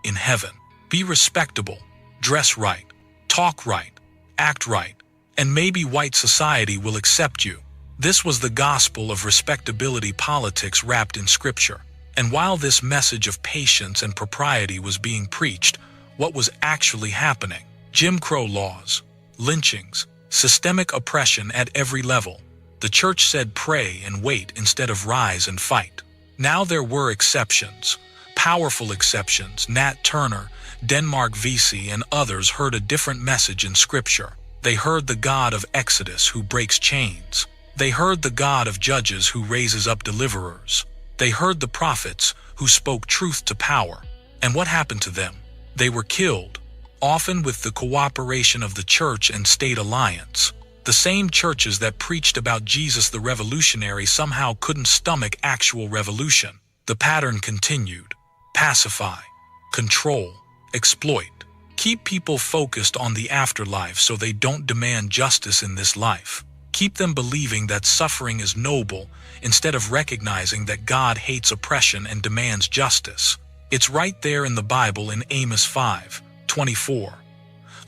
in heaven. Be respectable, dress right, talk right, act right, and maybe white society will accept you. This was the gospel of respectability politics wrapped in scripture. And while this message of patience and propriety was being preached, what was actually happening? Jim Crow laws, lynchings, systemic oppression at every level. The church said pray and wait instead of rise and fight. Now there were exceptions, powerful exceptions. Nat Turner, Denmark Vesey, and others heard a different message in scripture. They heard the God of Exodus who breaks chains. They heard the God of Judges who raises up deliverers. They heard the prophets who spoke truth to power. And what happened to them? They were killed, often with the cooperation of the church and state alliance. The same churches that preached about Jesus the revolutionary somehow couldn't stomach actual revolution. The pattern continued. Pacify, control, exploit. Keep people focused on the afterlife so they don't demand justice in this life. Keep them believing that suffering is noble instead of recognizing that God hates oppression and demands justice. It's right there in the Bible in Amos 5:24.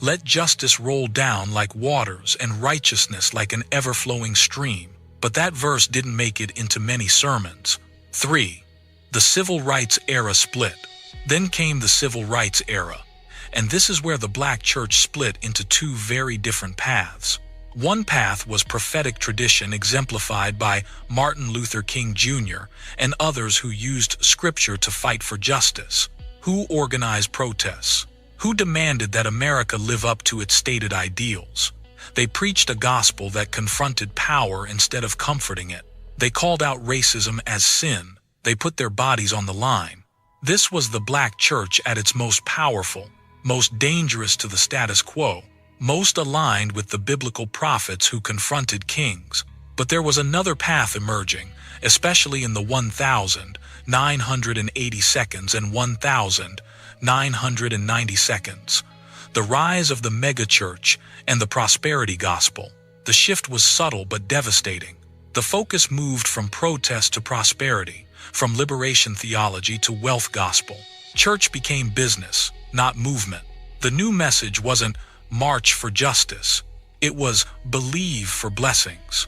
Let justice roll down like waters and righteousness like an ever-flowing stream. But that verse didn't make it into many sermons. 3. The civil rights era split. Then came the civil rights era. And this is where the black church split into two very different paths. One path was prophetic tradition exemplified by Martin Luther King Jr. and others who used scripture to fight for justice. Who organized protests? Who demanded that America live up to its stated ideals? They preached a gospel that confronted power instead of comforting it. They called out racism as sin. They put their bodies on the line. This was the black church at its most powerful, most dangerous to the status quo, most aligned with the biblical prophets who confronted kings. But there was another path emerging, especially in the 1,980 seconds and 1,990 seconds. The rise of the megachurch and the prosperity gospel. The shift was subtle but devastating. The focus moved from protest to prosperity, from liberation theology to wealth gospel. Church became business, not movement. The new message wasn't march for justice. It was believe for blessings.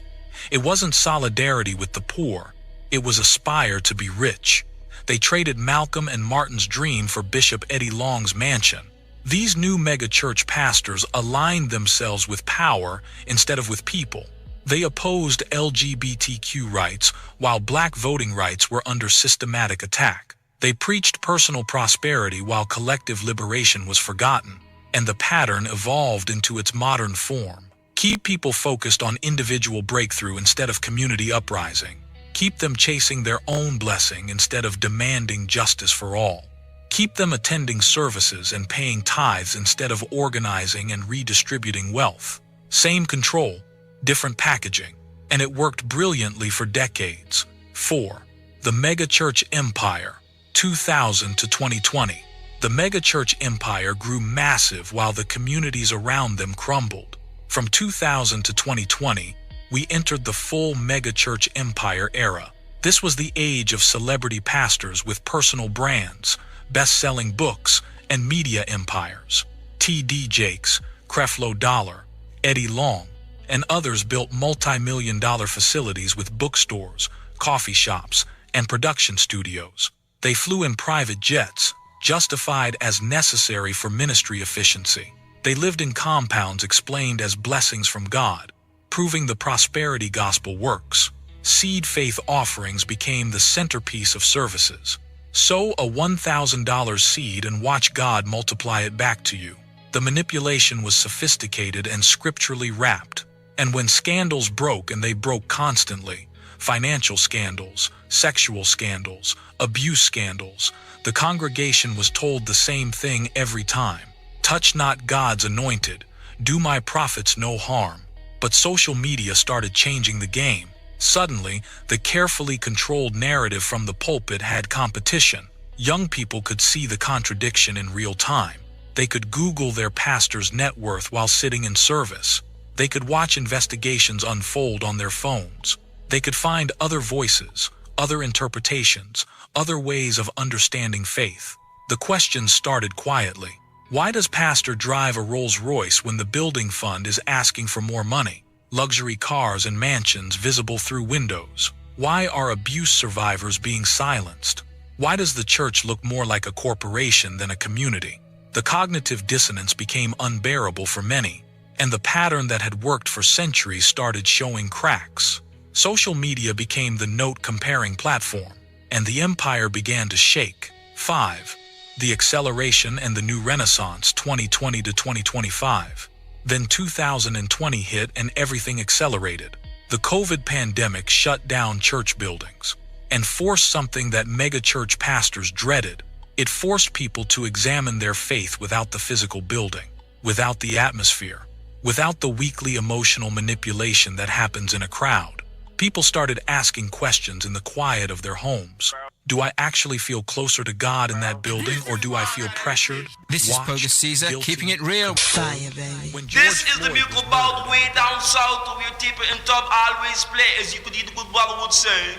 It wasn't solidarity with the poor. It was aspire to be rich. They traded Malcolm and Martin's dream for Bishop Eddie Long's mansion. These new megachurch pastors aligned themselves with power instead of with people. They opposed LGBTQ rights while black voting rights were under systematic attack. They preached personal prosperity while collective liberation was forgotten. And the pattern evolved into its modern form. Keep people focused on individual breakthrough instead of community uprising. Keep them chasing their own blessing instead of demanding justice for all. Keep them attending services and paying tithes instead of organizing and redistributing wealth. Same control, different packaging. And it worked brilliantly for decades. 4. The megachurch empire, 2000 to 2020. The megachurch empire grew massive while the communities around them crumbled. From 2000 to 2020, we entered the full megachurch empire era. This was the age of celebrity pastors with personal brands, best-selling books, and media empires. T.D. Jakes, Creflo Dollar, Eddie Long, and others built multi-million-dollar facilities with bookstores, coffee shops, and production studios. They flew in private jets, justified as necessary for ministry efficiency. They lived in compounds explained as blessings from God, proving the prosperity gospel works. Seed faith offerings became the centerpiece of services. Sow a $1,000 seed and watch God multiply it back to you. The manipulation was sophisticated and scripturally wrapped. And when scandals broke, and they broke constantly, financial scandals, sexual scandals, abuse scandals, the congregation was told the same thing every time. Touch not God's anointed, do my prophets no harm. But social media started changing the game. Suddenly, the carefully controlled narrative from the pulpit had competition. Young people could see the contradiction in real time. They could Google their pastor's net worth while sitting in service. They could watch investigations unfold on their phones. They could find other voices, other interpretations, other ways of understanding faith. The questions started quietly. Why does Pastor drive a Rolls-Royce when the building fund is asking for more money? Luxury cars and mansions visible through windows. Why are abuse survivors being silenced? Why does the church look more like a corporation than a community? The cognitive dissonance became unbearable for many, and the pattern that had worked for centuries started showing cracks. Social media became the note-comparing platform, and the empire began to shake. 5. The acceleration and the new renaissance 2020 to 2025. Then 2020 hit and everything accelerated. The COVID pandemic shut down church buildings and forced something that megachurch pastors dreaded. It forced people to examine their faith without the physical building, without the atmosphere, without the weekly emotional manipulation that happens in a crowd. People started asking questions in the quiet of their homes. Do I actually feel closer to God in that building, or do I feel pressured? This is Pogus Caesar, guilty? keeping it real. Fire, baby. This is the musical about way down south of your tip and top always play, as you could eat the good brother would say.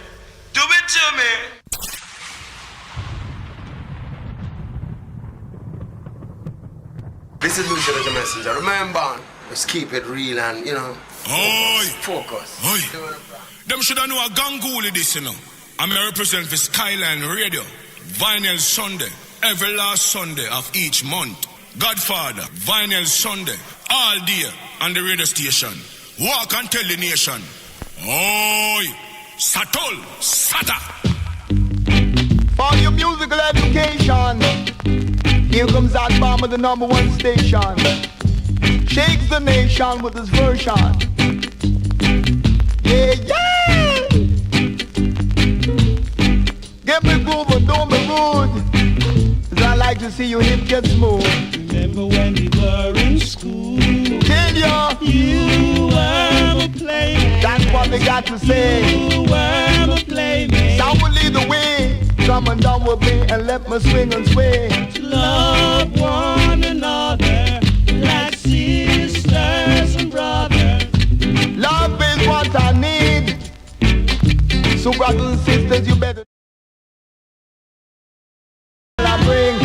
Do it to me. This is Lucian as a messenger. Remember, let's keep it real and, focus. Oi. Them shoulda know a gangooli this, I'm a represent for Skyline Radio. Vinyl Sunday, every last Sunday of each month. Godfather, Vinyl Sunday, all day on the radio station. Walk and tell the nation. Oi, Satol, Sata. For your musical education, here comes that bomb of the #1 station. Shakes the nation with his version. Yeah. Get me grooving, don't be rude, 'cause I like to see your hip get smooth. Remember when we were in school? Tell ya, You were a playmate. that's what they got to say. You were a playmate. Sound will lead the way. Come and down with me and let me swing and sway. To love one another like sisters and brothers. Love is what I need. So brothers and sisters, you better bring.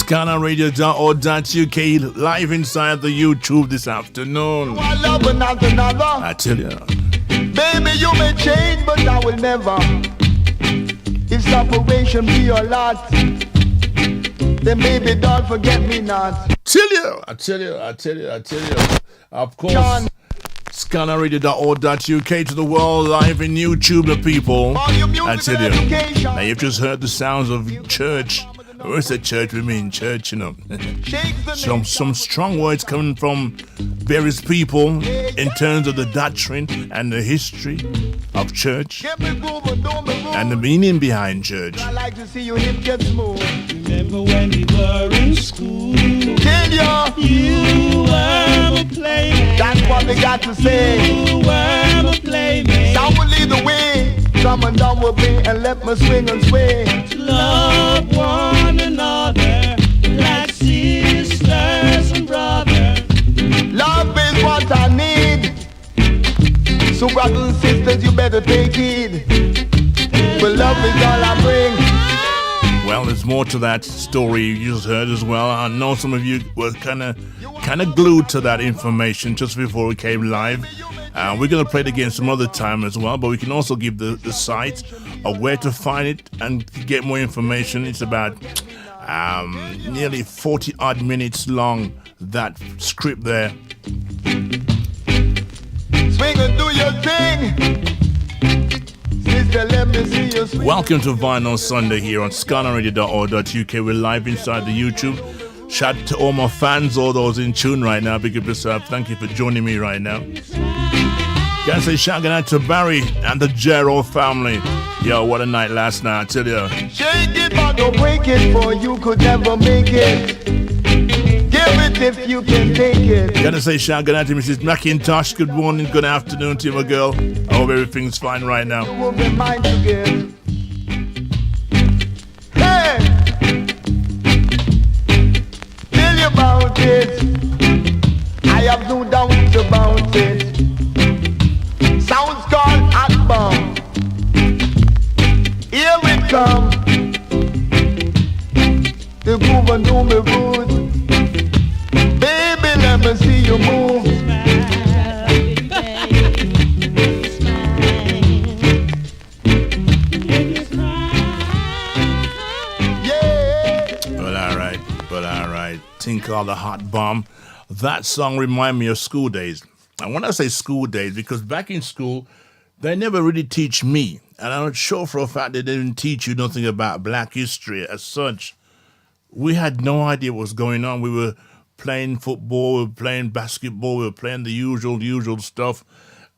ScannerRadio.org.uk live inside the YouTube this afternoon. I love another. I tell you. Baby, you may change, but I will never. If separation be your lot, then baby, don't forget me not. I tell you. Of course. John. ScannerRadio.org.uk to the world live in YouTube, the people. I tell you. Now you've just heard the sounds of church. Where's the church? We mean church, Some strong words coming from various people in terms of the doctrine and the history of church and the meaning behind church. I like to see your hip get smooth. Remember when we were in school? Tell ya, You were a playmate. that's what they got to say. You were a playmate. Sound will lead the way. Come and down with me and let me swing and sway. To love one another like sisters and brothers. Love is what I need. So brothers and sisters, you better take heed. But love is all I bring. Well, there's more to that story you just heard as well. I know some of you were kind of glued to that information just before we came live. We're going to play it again some other time as well, but we can also give the site of where to find it and get more information. It's about nearly 40 odd minutes long, that script there. Swing and do your thing. Sister, let me see you swing. Welcome to Vinyl Sunday here on ScannerRadio.org.uk. We're live inside the YouTube. Shout out to all my fans, all those in tune right now. Big up yourself. Thank you for joining me right now. Gotta say shout out to Barry and the Gerald family. Yo, what a night last night, I tell you. Shake it, but don't break it, for you could never make it. Give it if you can take it. Gotta say shout out to Mrs. McIntosh. Good morning, good afternoon to you, my girl. I hope everything's fine right now. You won't be mine to give. Hey! Tell you about it. I have no doubt about it. Sounds called hot bomb. Here we come. groove and do me good. Baby, let me see you move. Well, all right. Think all the hot bomb. That song remind me of school days. And when I say school days, because back in school, they never really teach me. And I'm not sure for a fact they didn't teach you nothing about black history as such. We had no idea what was going on. We were playing football, we were playing basketball, we were playing the usual stuff.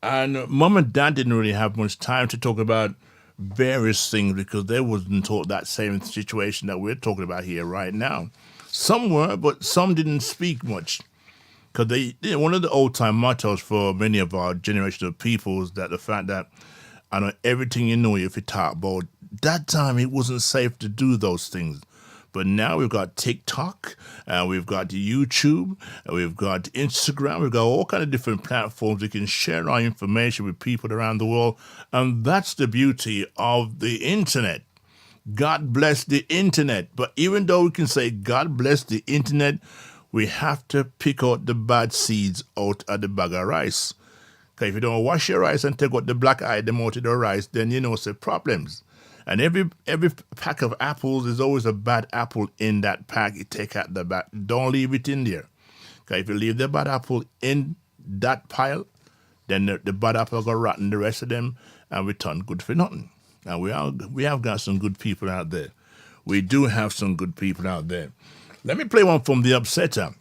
And mom and dad didn't really have much time to talk about various things because they wasn't taught that same situation that we're talking about here right now. Some were, but some didn't speak much. Because one of the old-time mottos for many of our generation of people is that the fact that I know everything you know if you talk about. That time it wasn't safe to do those things. But now we've got TikTok, we've got YouTube, we've got Instagram, we've got all kind of different platforms. We can share our information with people around the world. And that's the beauty of the internet. God bless the internet. But even though we can say God bless the internet, we have to pick out the bad seeds out of the bag of rice. Because if you don't wash your rice and take out the black item out of the rice, then you know it's problems. And every pack of apples, there's always a bad apple in that pack. You take out the bad. Don't leave it in there. Because if you leave the bad apple in that pile, then the bad apple will rotten the rest of them and return good for nothing. And we have got some good people out there. We do have some good people out there. Let me play one from the Upsetter.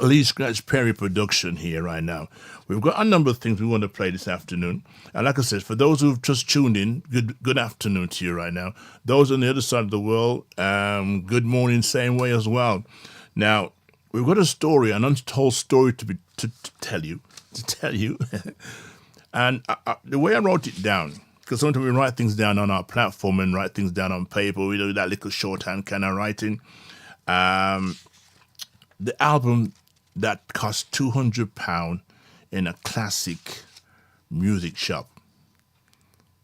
Lee Scratch Perry production here right now. We've got a number of things we want to play this afternoon. And like I said, for those who've just tuned in, good afternoon to you right now. Those on the other side of the world, good morning, same way as well. Now, we've got a story, an untold story to tell you. And the way I wrote it down, because sometimes we write things down on our platform and write things down on paper. We do that little shorthand kind of writing. The album that cost £200 in a classic music shop.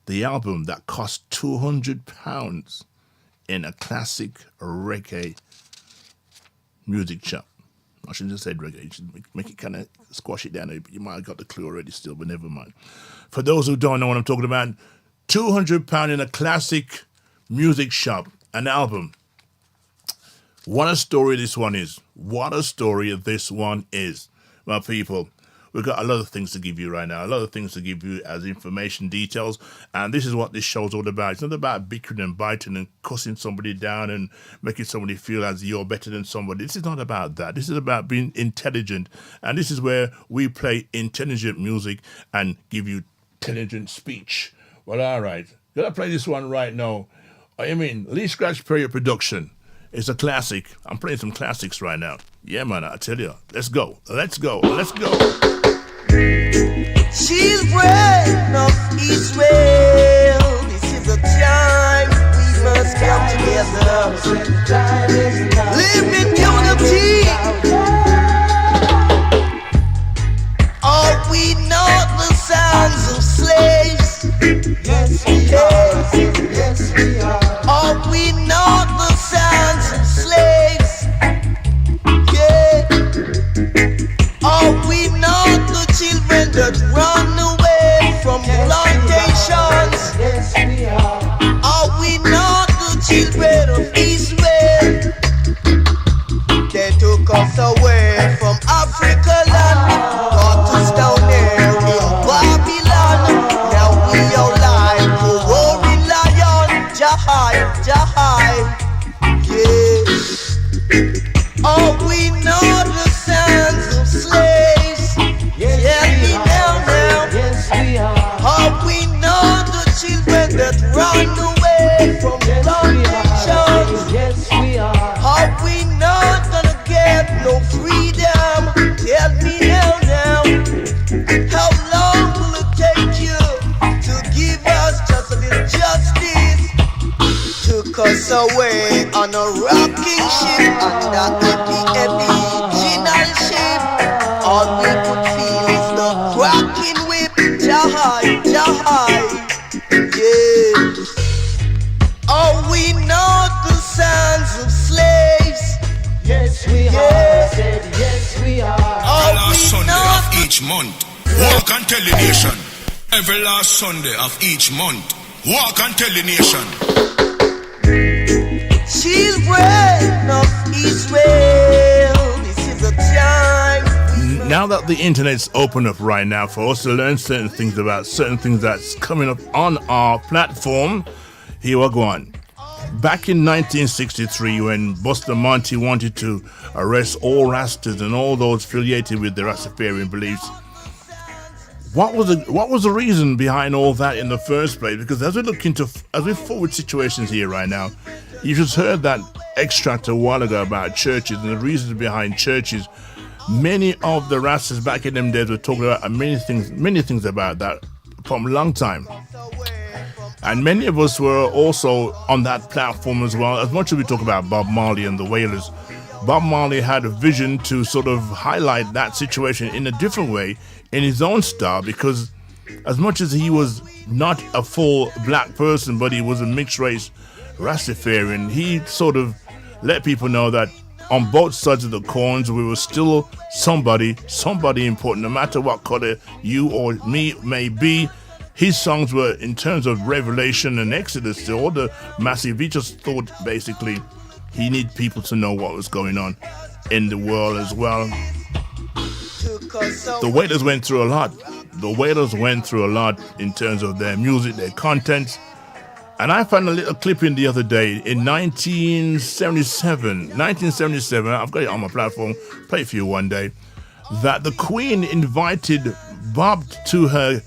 The album that cost £200 in a classic reggae music shop. I shouldn't have said reggae. You should make it kind of squash it down. You might have got the clue already still, but never mind. For those who don't know what I'm talking about, £200 in a classic music shop, an album. What a story this one is. What a story this one is. My people, we've got a lot of things to give you right now. A lot of things to give you as information details. And this is what this show's all about. It's not about bickering and biting and cussing somebody down and making somebody feel as you're better than somebody. This is not about that. This is about being intelligent. And this is where we play intelligent music and give you intelligent speech. Well, all right. Gonna play this one right now. I mean, Lee Scratch Perry production. It's a classic. I'm playing some classics right now. Yeah, man, I tell you. Let's go. Let's go. Let's go. Children of Israel, this is a time we must come together. Live in unity. Are we not the sons of slaves? Yes, we are. Yes, we are. Are we not the sons of slaves? Yeah. Are we not the children that run away from plantations? Yes, we are. Are we not the children of Israel? They took us away from Africa land, got us down there in Babylon. Now we are like a roaring lion, Jahai, yeah. Are we not the sons of slaves? Yes, we are. Yes, we are. Are we not the children that run away from plantations? Yes, we are. Are we not gonna get no freedom? Tell me now. How long will it take you to give us just a little justice? Took us away on a rocking ship, and that could be every original ship. All we could feel is the cracking whip, Jahai, yeah. Are we not the sons of slaves? we are. I said, yes, we are. Every last Sunday of each month, walk and tell the nation. Every last Sunday of each month, walk and tell the nation. Children of Israel, this is a time. Now that the internet's open up right now for us to learn certain things about certain things that's coming up on our platform, here we go on. Back in 1963, when Buster Monty wanted to arrest all Rastas and all those affiliated with the Rastafarian beliefs, what was the reason behind all that in the first place? Because as we forward situations here right now, you just heard that extract a while ago about churches and the reasons behind churches. Many of the Rastas back in them days were talking about many things about that from a long time. And many of us were also on that platform as well. As much as we talk about Bob Marley and the Wailers, Bob Marley had a vision to sort of highlight that situation in a different way, in his own style, because as much as he was not a full black person, but he was a mixed race Rastafarian, he sort of let people know that on both sides of the coins, we were still somebody important, no matter what color you or me may be. His songs were, in terms of Revelation and Exodus, all the massive, he just thought basically he needed people to know what was going on in the world as well. The Wailers went through a lot. The Wailers went through a lot in terms of their music, their content. And I found a little clipping the other day in 1977, I've got it on my platform, play it for you one day, that the Queen invited Bob to her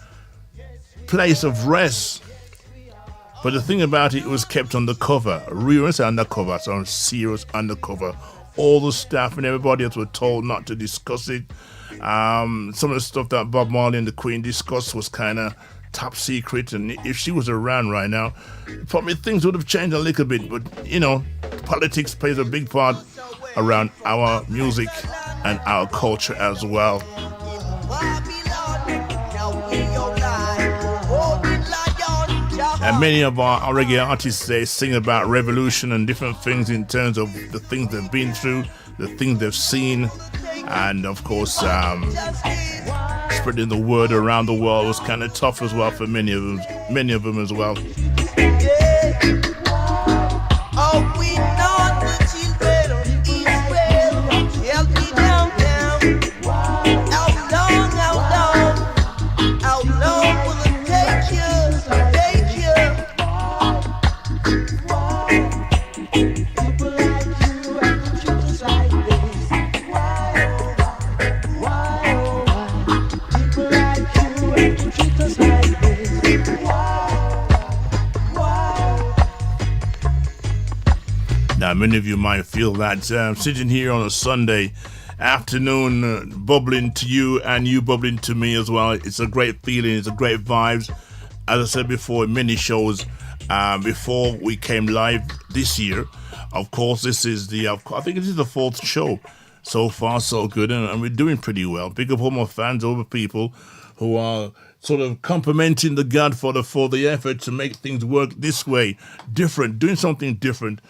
place of rest. But the thing about it was kept undercover, real undercover, so serious undercover. All the staff and everybody else were told not to discuss it. Some of the stuff that Bob Marley and the Queen discussed was kind of top secret, and if she was around right now, probably things would have changed a little bit. But you know, politics plays a big part around our music and our culture as well. And many of our reggae artists, they sing about revolution and different things in terms of the things they've been through, the things they've seen, and of course spreading the word around the world was kind of tough as well for many of them as well. Oh, we know the children of Israel. Help me down. How long will it take you? People like you and the truth like this. People like you and the truth like this. Now, many of you might feel that sitting here on a Sunday afternoon, bubbling to you and you bubbling to me as well. It's a great feeling. It's a great vibes. As I said before, in many shows before we came live this year. Of course, this is I think this is the fourth show. So far, so good, and we're doing pretty well. Big up all my fans, all the people who are sort of complimenting the Godfather for the effort to make things work this way, different, doing something different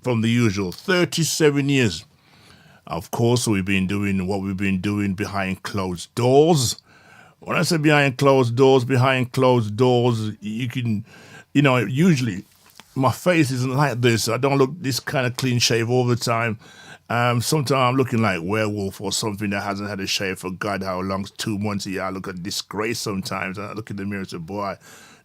from the usual. 37 years. Of course, we've been doing what we've been doing behind closed doors. When I say behind closed doors, you can, usually my face isn't like this. I don't look this kind of clean shave all the time. Sometimes I'm looking like werewolf or something that hasn't had a shave for God how long, 2 months a year. I look a disgrace sometimes. I look in the mirror and say, boy,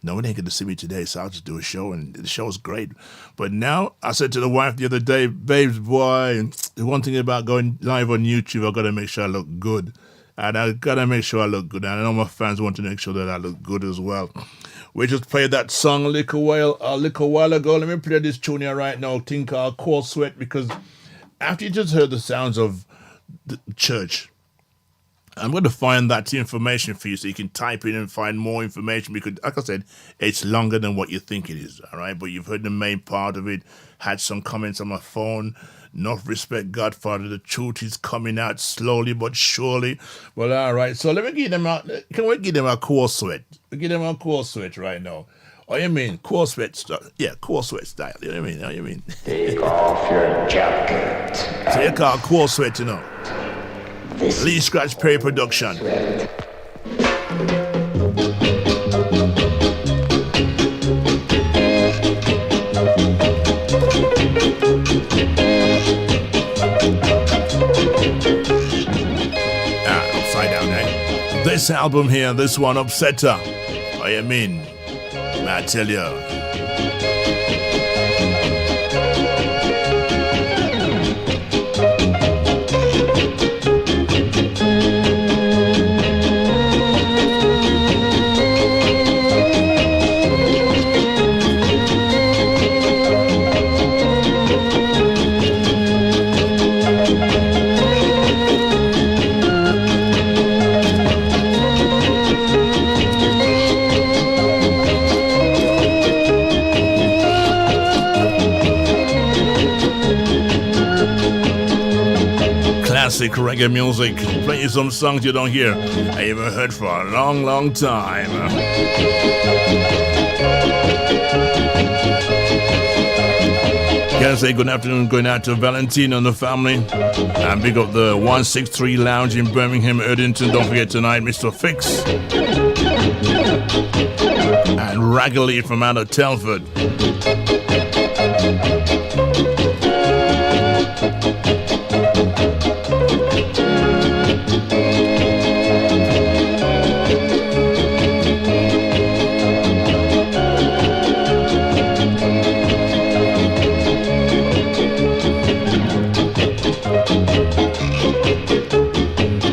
no one ain't going to see me today, so I'll just do a show, and the show's great. But now, I said to the wife the other day, babes, boy, the one thing about going live on YouTube, I've got to make sure I look good. And I've got to make sure I look good. And I know my fans want to make sure that I look good as well. We just played that song a little while ago. Let me play this tune here right now, thing called Cold Sweat, because after you just heard the sounds of the church, I'm going to find that information for you so you can type in and find more information, because, like I said, it's longer than what you think it is, all right? But you've heard the main part of it, had some comments on my phone. Enough respect, Godfather. The truth is coming out slowly but surely. Well, all right. So let me give them out. Can we give them a Cold Sweat? We give them a Cold Sweat right now. Oh, you mean Cold Sweat style? Yeah, Cold Sweat style. You know what I mean? Take off your jacket Take our cool sweat, you know. Lee Scratch Perry production. Upside down, eh? This album here, this one, Upsetter. What you mean? I tell you. Classic reggae music. Play you some songs you don't hear. I haven't heard for a long, long time. Can I say good afternoon going out to Valentino and the family. And big up the 163 Lounge in Birmingham, Erdington. Don't forget tonight, Mr. Fix. And Raggedy from out of Telford.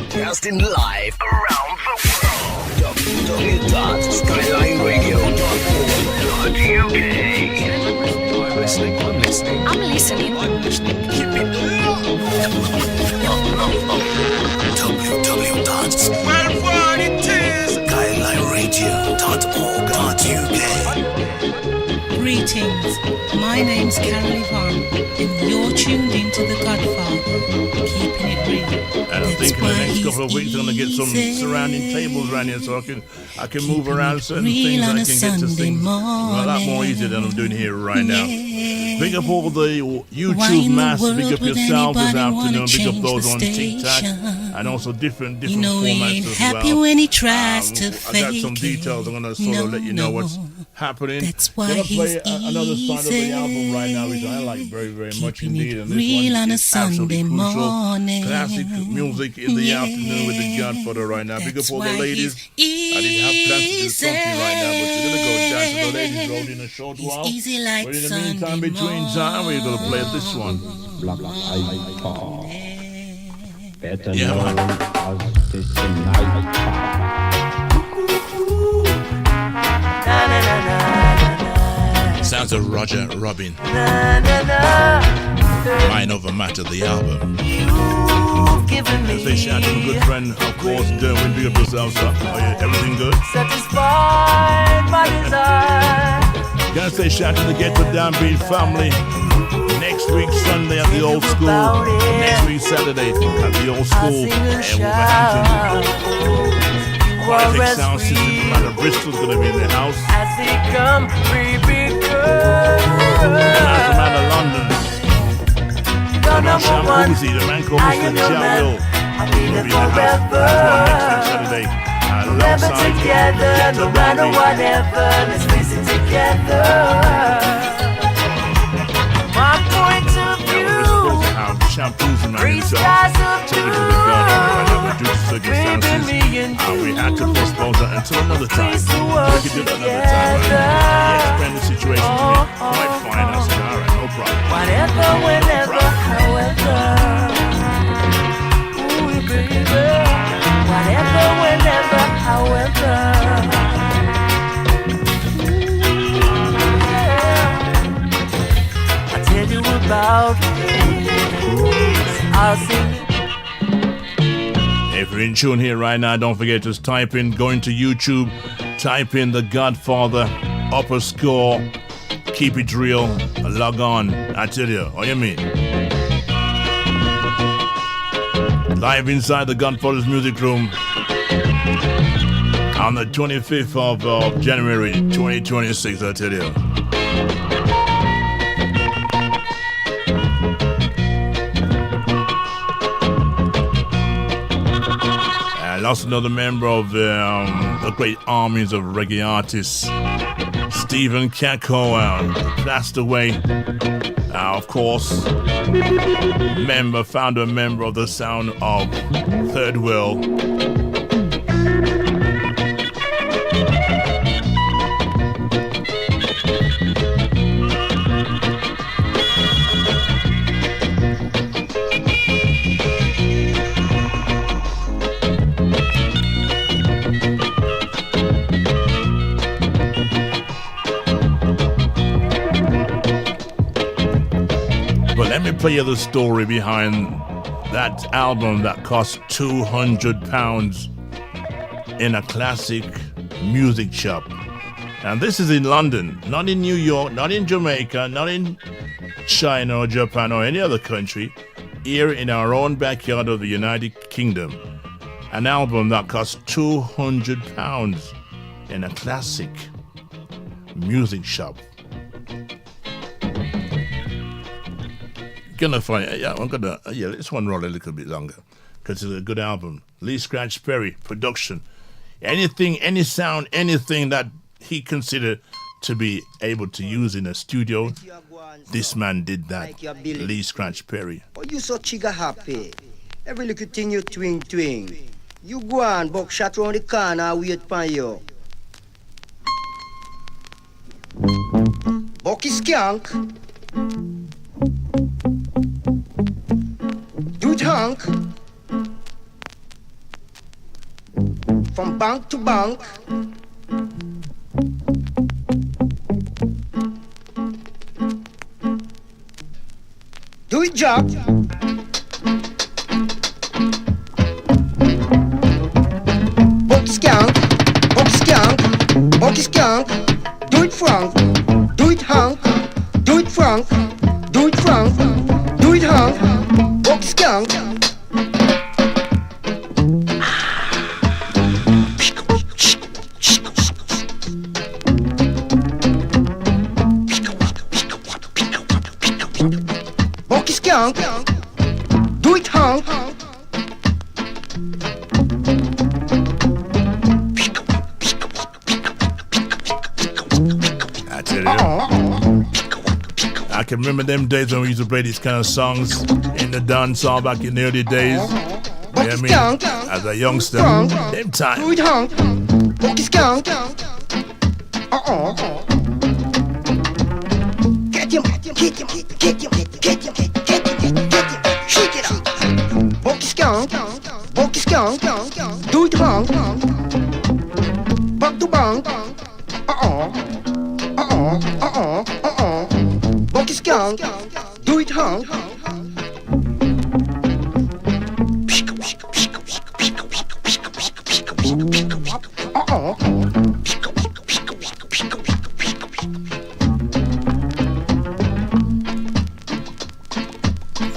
Casting live around the world. www.skylineradio.org.uk. I'm listening. I'm listening. I'm listening. I'm listening. Keep it www.skylineradio.org.uk. Greetings. My name's Carol Yvonne, and you're tuned into the Godfather, keeping it real. And I think in the next couple of weeks I'm going to get some surrounding tables around here so I can move around certain things. I can get to things a lot more easier than I'm doing here right now. Big up all the YouTube mass, big up yourselves this afternoon, big up those on TikTok, and also different formats as well. When he tries to I got some details I'm going to sort of let you know what's happening. That's why I'm going to play another song of the album right now, which I like very, very much indeed. And this one is absolutely crucial. Classic music in the afternoon with the Godfather right now. Big up all the ladies. I didn't have plans to do something right now, but we're going to go dance with the ladies roll in a short while. But in the meantime, between time, we're going to play this one. Better yeah, known man. as this night. Sounds of Roger Robin. Mind Over Matter, the album. As they shout to a good friend, of course, Derwin, big up yourself, sir. Are you, everything good? Satisfied my desire. Gonna say shout to the Get the Down Beat family. Next week Sunday at the old school. Next week Saturday at the old school in Wolverhampton. Quality sound system from out of Bristol's gonna be in the house. As they come creeping From out of London. And on Shampoozy, the man called Mr. Jowell will be in the house. That's one next week Saturday. Alongside together, no matter whatever, let's face it together. My point of view, we're supposed to have shampoos and man himself. Take it to the garden right now due to circumstances. We had to postpone that until another time. We could do that another time. He explained the situation to me quite fine. I said, alright, no problem. Whatever, whenever, however. Ooh, baby. Whatever, whenever, however. Yeah. I tell you about I'll sing. If you're in tune here right now, don't forget to type in, go into YouTube, type in The Godfather, upper score, keep it real, log on. I tell you, what you mean? Live inside the Godfather's Music Room on the 25th of January 2026, I tell you. And also another member of the great armies of reggae artists, Stephen Kako, passed away. Of course, founder member of the Sound of Third World. Let me play you the story behind that album that cost £200 in a classic music shop. And this is in London, not in New York, not in Jamaica, not in China or Japan or any other country, here in our own backyard of the United Kingdom. An album that cost £200 in a classic music shop. Gonna find this one roll a little bit longer because it's a good album. Lee Scratch Perry production. Anything, any sound, anything that he considered to be able to use in a studio, this man did that. Lee Scratch Perry. Oh, you so chigga happy. Every little thing you twing. You go on, buckshot round the corner, wait for you. Bucky skank. Do it hunk. From bank to bank. Do it job. Bucky skank. Do it frank. Do it hunk. Do it frank. Do it frank. Do it hunk. Bucky skank. Bucky skank. Do it hunk. I tell you. I can remember them days when we used to play these kind of songs in the dance hall back in the early days. You know what I mean? As a youngster, them time. Do it hunk. Bucky skank. Get him. Shake it up. Bucky skank. Do it hunk. Back to bank. Bucky skank. Do it hunk.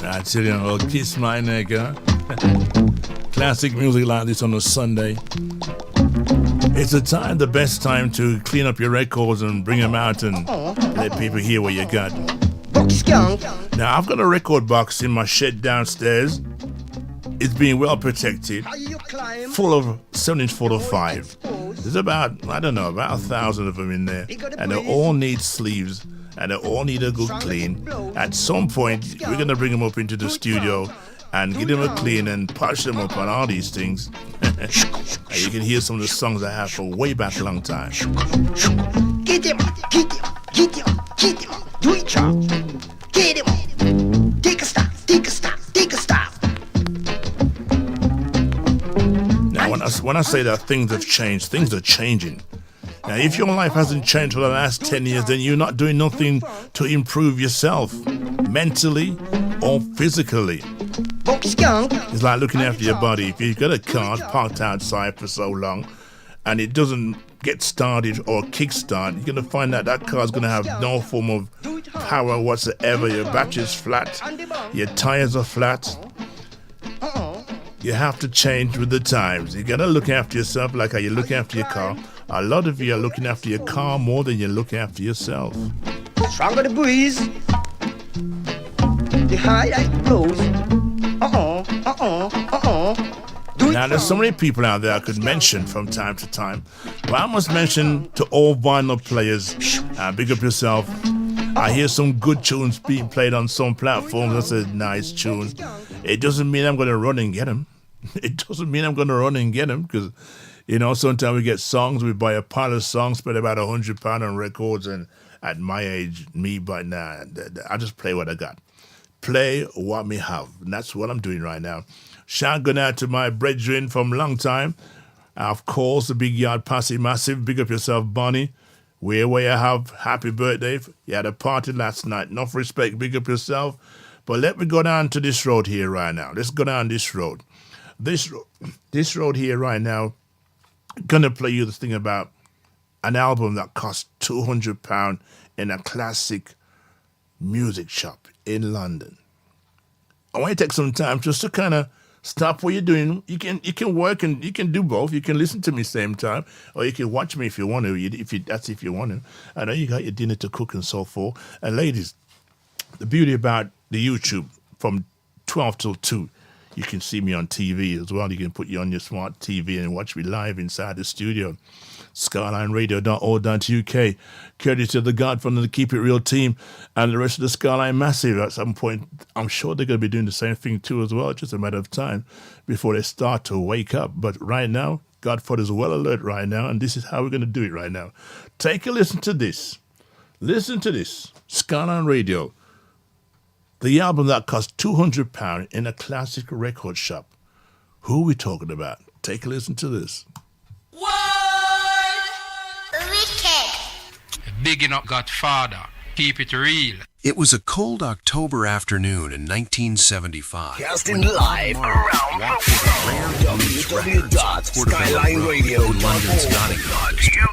I tell you, well, kiss my neck, huh? Classic music like this on a Sunday. It's the best time to clean up your records and bring them out and let people hear what you got. Now, I've got a record box in my shed downstairs. It's being well protected, full of 7-inch 4-5. There's about 1,000 of them in there, and they all need sleeves, and they all need a good clean. At some point, we're going to bring them up into the studio and give them a clean and polish them up on all these things. You can hear some of the songs I have for way back a long time. Get him. Do it, chop. Get him. Take a stop. Now, when I say that things have changed, things are changing. Now, if your life hasn't changed for the last 10 years, then you're not doing nothing to improve yourself, mentally or physically. It's like looking after your body. If you've got a car parked outside for so long and it doesn't get started or kickstart, you're going to find that car's going to have no form of power whatsoever. Your battery's flat, your tires are flat. You have to change with the times. You got to look after yourself like how you look after your car. A lot of you are looking after your car more than you look after yourself. Stronger the breeze, the high light blows. Now, there's so many people out there I could mention from time to time, but I must mention to all vinyl players, big up yourself. I hear some good tunes being played on some platforms. That's a nice tune. It doesn't mean I'm going to run and get them. It doesn't mean I'm going to run and get them because, you know, sometimes we get songs, we buy a pile of songs, spend about £100 on records, and at my age, but nah, I just play what I got. Play what me have. And that's what I'm doing right now. Shout going out to my brethren from long time. Of course, the Big Yard Posse Massive. Big up yourself, Bonnie. Where you have happy birthday. You had a party last night. Enough respect. Big up yourself. But let me go down to this road here right now. Let's go down this road. This road here right now. Gonna play you the thing about an album that cost £200 in a classic music shop in London. I want you to take some time just to kind of stop what you're doing. You can work and you can do both. You can listen to me same time, or you can watch me if you want to. If you want to. I know you got your dinner to cook and so forth. And ladies, the beauty about the YouTube from 12 till 2, you can see me on TV as well. You can put you on your smart TV and watch me live inside the studio. SkylineRadio.org.uk, courtesy of the Godfather and the Keep It Real team and the rest of the Skyline Massive. At some point, I'm sure they're going to be doing the same thing too as well. It's just a matter of time before they start to wake up. But right now, Godfather is well alert right now, and this is how we're going to do it right now. Take a listen to this. Listen to this. Skyline Radio. The album that cost £200 in a classic record shop. Who are we talking about? Take a listen to this. Bigging up Godfather, keep it real. It was a cold October afternoon in 1975. Casting live around the world. www.skylineradio.org. London's Nottingham.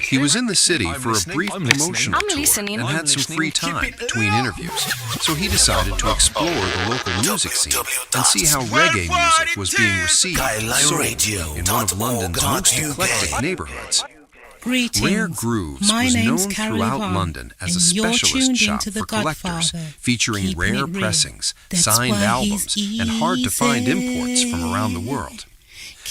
He was in the city for a brief promotional tour and had some free time between interviews. So he decided to explore the local music scene and see how reggae music was being received and sold in one of London's most eclectic neighborhoods. Greetings. Rare Grooves My was name's known Carol throughout Yvonne, London as a and you're specialist tuned shop into the for collectors, Godfather, featuring keeping rare it real. pressings, That's signed why albums, he's and hard-to-find imports from around the world.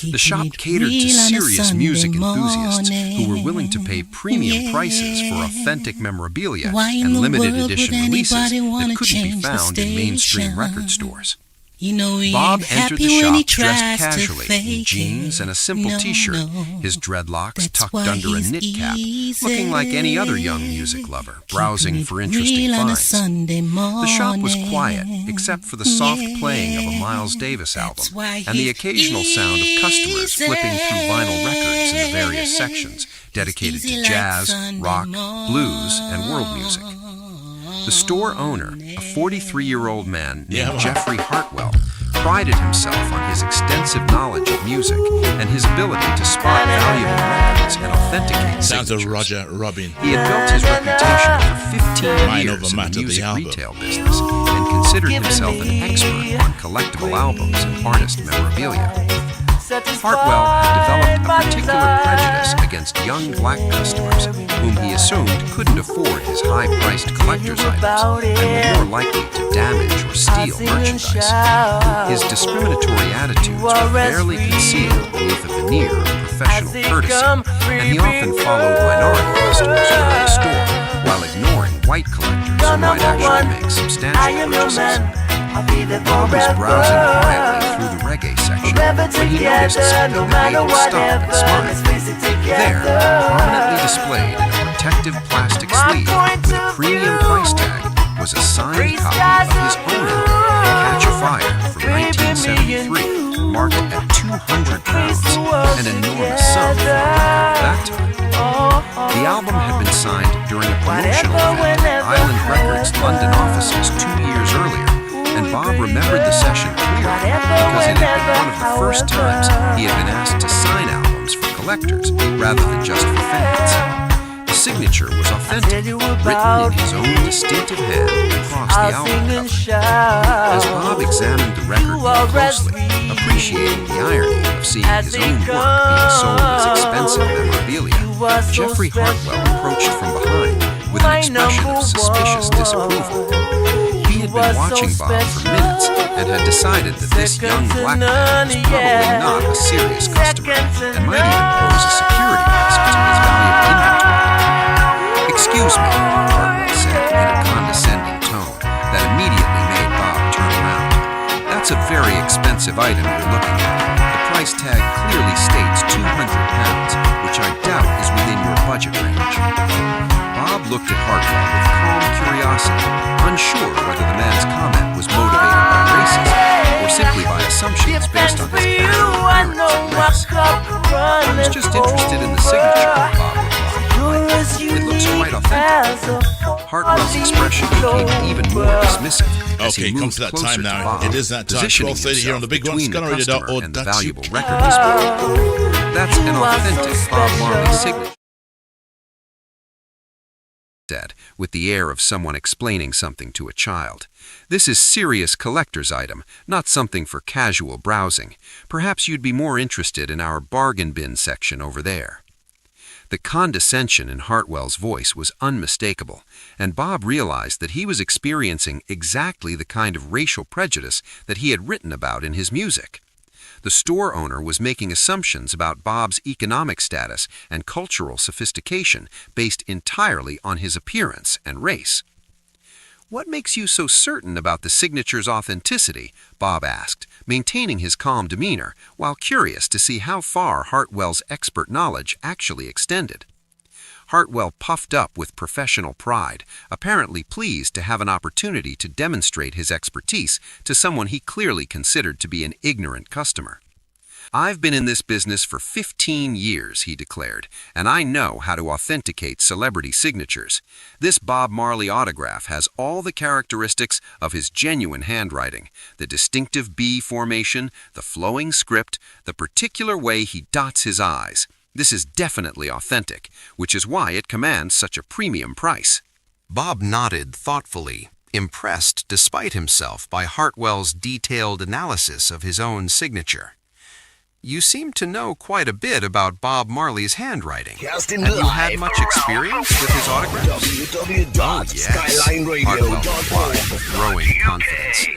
The shop catered to real on a serious Sunday music enthusiasts who were willing to pay morning. premium prices for authentic memorabilia Why in and the limited world edition would releases anybody that wanna couldn't be change the found in mainstream station? record stores. You know he Bob ain't entered happy the when he shop dressed tries to casually in fake jeans it. and a simple No, t-shirt, no. his dreadlocks That's tucked why under a he's knit cap, easy. looking like any other young music lover, browsing Keeping for it interesting real on a finds. Sunday The shop was morning. quiet, except for the soft playing of a Miles Davis album and the occasional sound of customers flipping through vinyl records in the various sections dedicated to jazz, rock, blues, and world music. The store owner, a 43-year-old man named Jeffrey Hartwell, prided himself on his extensive knowledge of music and his ability to spot valuable records and authenticate Sounds of signatures. Roger Robin. He had built his reputation for 15 Mind years over in the matter, the music album. retail business and considered himself an expert on collectible albums and artist memorabilia. Hartwell had developed a particular prejudice against young black customers whom he assumed couldn't afford his high-priced collector's items and were more likely to damage or steal merchandise. His discriminatory attitudes were barely concealed beneath a veneer of professional courtesy, and he often followed minority customers around the store while ignoring white collectors who might actually make substantial purchases. Bob was browsing quietly through the reggae section when he noticed something that made him stop and smile. There, prominently displayed in a protective plastic sleeve with a premium price tag, was a signed copy of his own album, Catch a Fire, from 1973, marked at £200, an enormous sum for a record at that time. The album had been signed during a promotional event at Island Records' London offices 2 years earlier, and Bob remembered the session clearly because it had been one of the first times he had been asked to sign albums for collectors rather than just for fans. The signature was authentic, written in his own distinctive hand across the album cover. As Bob examined the record more closely, appreciating the irony of seeing his own work being sold as expensive memorabilia, Jeffrey Hartwell approached from behind with an expression of suspicious disapproval. He had been watching Bob for minutes and had decided that this young black man was probably not a serious customer and might even pose a security risk to his valuable inventory. "Excuse me," Hartwell said in a condescending tone that immediately made Bob turn around. "That's a very expensive item you're looking at. The price tag clearly states £200, which I doubt is within your budget range." Bob looked at Hartwell with calm curiosity, unsure whether the man's comment was motivated by racism or simply by assumptions based on his character, appearance, and race. "I was just interested in the signature," Bob replied. "It looks quite authentic." Hartwell's expression became even more dismissive as Okay, he come moved to that closer time to now. Bob, It is that time. positioning 12:30 here on the himself big one. between the Scanner customer and the that's valuable record display. "That's an authentic Bob Marley signature," said, with the air of someone explaining something to a child. "This is serious collector's item, not something for casual browsing. Perhaps you'd be more interested in our bargain bin section over there." The condescension in Hartwell's voice was unmistakable, and Bob realized that he was experiencing exactly the kind of racial prejudice that he had written about in his music. The store owner was making assumptions about Bob's economic status and cultural sophistication based entirely on his appearance and race. "What makes you so certain about the signature's authenticity?" Bob asked, maintaining his calm demeanor while curious to see how far Hartwell's expert knowledge actually extended. Hartwell puffed up with professional pride, apparently pleased to have an opportunity to demonstrate his expertise to someone he clearly considered to be an ignorant customer. "I've been in this business for 15 years, he declared, "and I know how to authenticate celebrity signatures. This Bob Marley autograph has all the characteristics of his genuine handwriting, the distinctive B formation, the flowing script, the particular way he dots his I's. This is definitely authentic, which is why it commands such a premium price." Bob nodded thoughtfully, impressed despite himself by Hartwell's detailed analysis of his own signature. "You seem to know quite a bit about Bob Marley's handwriting. Have you had much experience with his autographs?" "Oh, yes," Hartwell replied with growing confidence.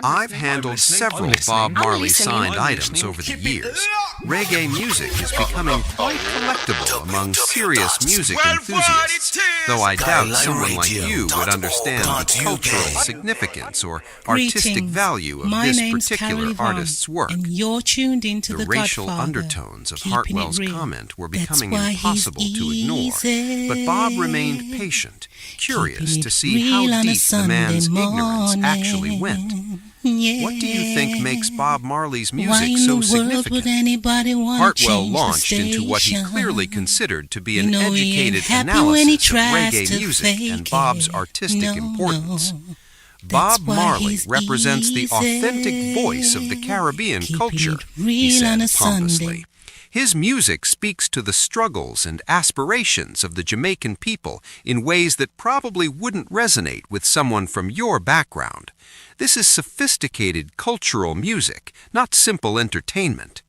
"I've handled several Bob Marley signed items over the years. Reggae music is becoming quite collectible among serious music enthusiasts, though I doubt someone like you would understand the cultural significance or artistic value of this particular artist's work." And you're tuned into the racial Godfather, undertones of keeping Hartwell's it real. comment were That's becoming why impossible he's to ignore, easy. but Bob remained patient, curious Keeping to it see how real on a deep the man's Sunday ignorance actually morning. went. Yeah. What do you think makes Bob Marley's Why music in so the world significant? would anybody want Hartwell to launched change the into what he station? clearly considered to be You an know he ain't educated happy when he analysis of tries reggae to music and fake Bob's it. artistic importance. No. Bob why Marley he's represents the authentic voice of the Caribbean Keeping culture, it he real on said a Sunday. pompously. His music speaks to the struggles and aspirations of the Jamaican people in ways that probably wouldn't resonate with someone from your background. This is sophisticated cultural music, not simple entertainment.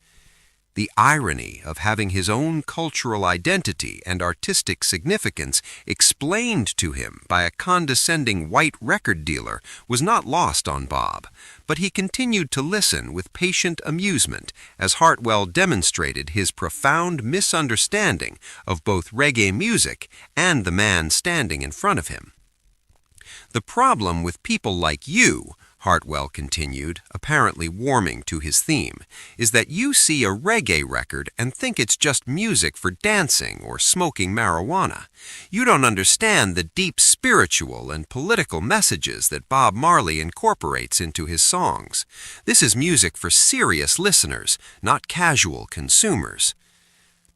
The irony of having his own cultural identity and artistic significance explained to him by a condescending white record dealer was not lost on Bob, but he continued to listen with patient amusement as Hartwell demonstrated his profound misunderstanding of both reggae music and the man standing in front of him. "The problem with people like you," Hartwell continued, apparently warming to his theme, "is that you see a reggae record and think it's just music for dancing or smoking marijuana. You don't understand the deep spiritual and political messages that Bob Marley incorporates into his songs. This is music for serious listeners, not casual consumers."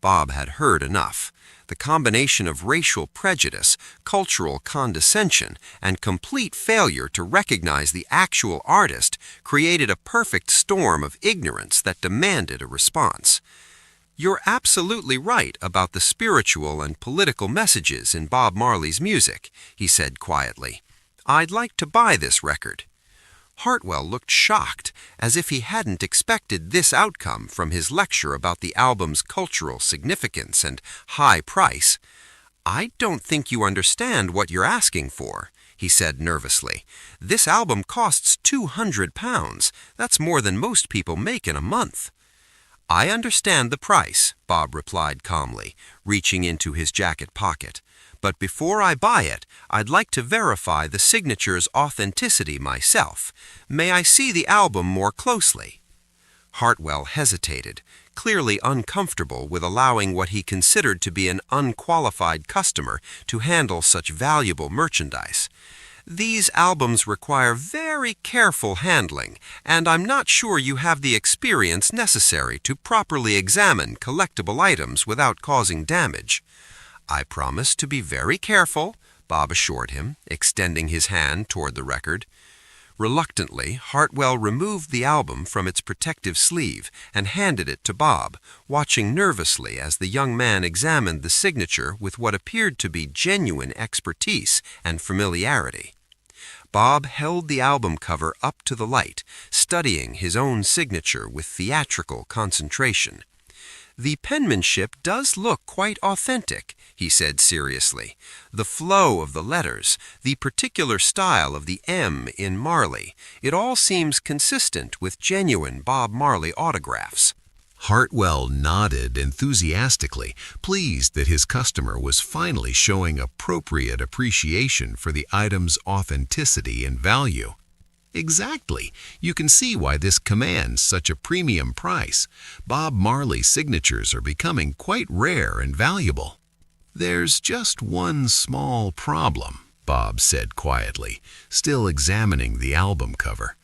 Bob had heard enough. The combination of racial prejudice, cultural condescension, and complete failure to recognize the actual artist created a perfect storm of ignorance that demanded a response. "You're absolutely right about the spiritual and political messages in Bob Marley's music," he said quietly. "I'd like to buy this record." Hartwell looked shocked, as if he hadn't expected this outcome from his lecture about the album's cultural significance and high price. "I don't think you understand what you're asking for," he said nervously. "This album costs £200. That's more than most people make in a month." "I understand the price," Bob replied calmly, reaching into his jacket pocket. "But before I buy it, I'd like to verify the signature's authenticity myself. May I see the album more closely?" Hartwell hesitated, clearly uncomfortable with allowing what he considered to be an unqualified customer to handle such valuable merchandise. "These albums require very careful handling, and I'm not sure you have the experience necessary to properly examine collectible items without causing damage." "I promise to be very careful," Bob assured him, extending his hand toward the record. Reluctantly, Hartwell removed the album from its protective sleeve and handed it to Bob, watching nervously as the young man examined the signature with what appeared to be genuine expertise and familiarity. Bob held the album cover up to the light, studying his own signature with theatrical concentration. "The penmanship does look quite authentic," he said seriously. "The flow of the letters, the particular style of the M in Marley, it all seems consistent with genuine Bob Marley autographs." Hartwell nodded enthusiastically, pleased that his customer was finally showing appropriate appreciation for the item's authenticity and value. "Exactly. You can see why this commands such a premium price. Bob Marley signatures are becoming quite rare and valuable." "There's just one small problem," Bob said quietly, still examining the album cover.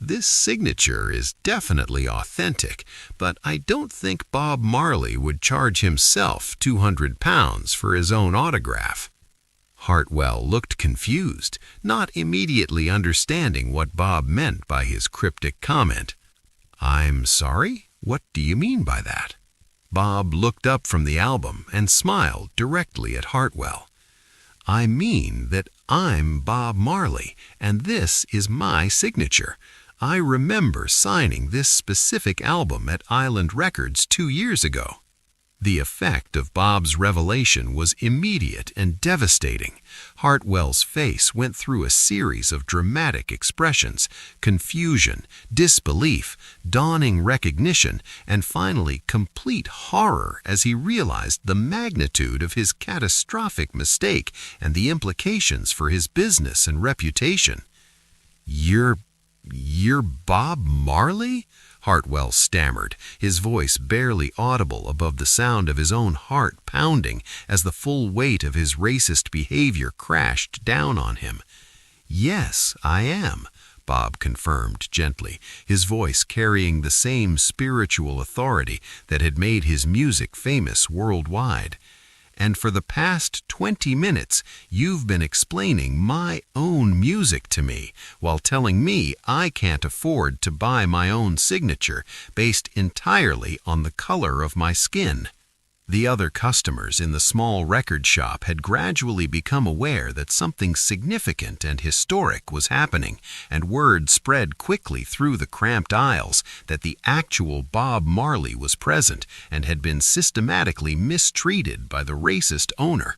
"This signature is definitely authentic, but I don't think Bob Marley would charge himself £200 for his own autograph." Hartwell looked confused, not immediately understanding what Bob meant by his cryptic comment. "I'm sorry? What do you mean by that?" Bob looked up from the album and smiled directly at Hartwell. "I mean that I'm Bob Marley, and this is my signature. I remember signing this specific album at Island Records 2 years ago." The effect of Bob's revelation was immediate and devastating. Hartwell's face went through a series of dramatic expressions: confusion, disbelief, dawning recognition, and finally complete horror as he realized the magnitude of his catastrophic mistake and the implications for his business and reputation. You're Bob Marley?" Hartwell stammered, his voice barely audible above the sound of his own heart pounding as the full weight of his racist behavior crashed down on him. "Yes, I am," Bob confirmed gently, his voice carrying the same spiritual authority that had made his music famous worldwide. "And for the past 20 minutes, you've been explaining my own music to me while telling me I can't afford to buy my own signature based entirely on the color of my skin." The other customers in the small record shop had gradually become aware that something significant and historic was happening, and word spread quickly through the cramped aisles that the actual Bob Marley was present and had been systematically mistreated by the racist owner.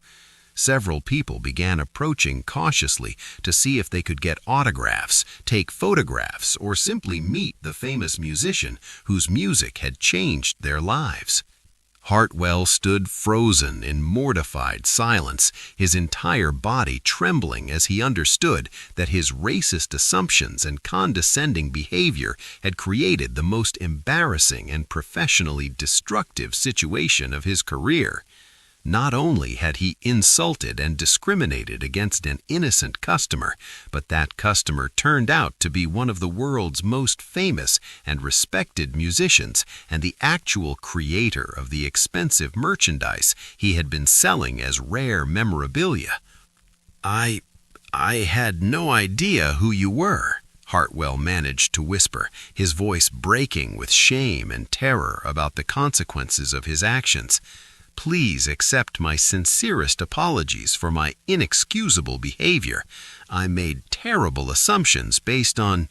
Several people began approaching cautiously to see if they could get autographs, take photographs, or simply meet the famous musician whose music had changed their lives. Hartwell stood frozen in mortified silence, his entire body trembling as he understood that his racist assumptions and condescending behavior had created the most embarrassing and professionally destructive situation of his career. Not only had he insulted and discriminated against an innocent customer, but that customer turned out to be one of the world's most famous and respected musicians and the actual creator of the expensive merchandise he had been selling as rare memorabilia. I had no idea who you were," Hartwell managed to whisper, his voice breaking with shame and terror about the consequences of his actions. "Please accept my sincerest apologies for my inexcusable behavior. I made terrible assumptions based on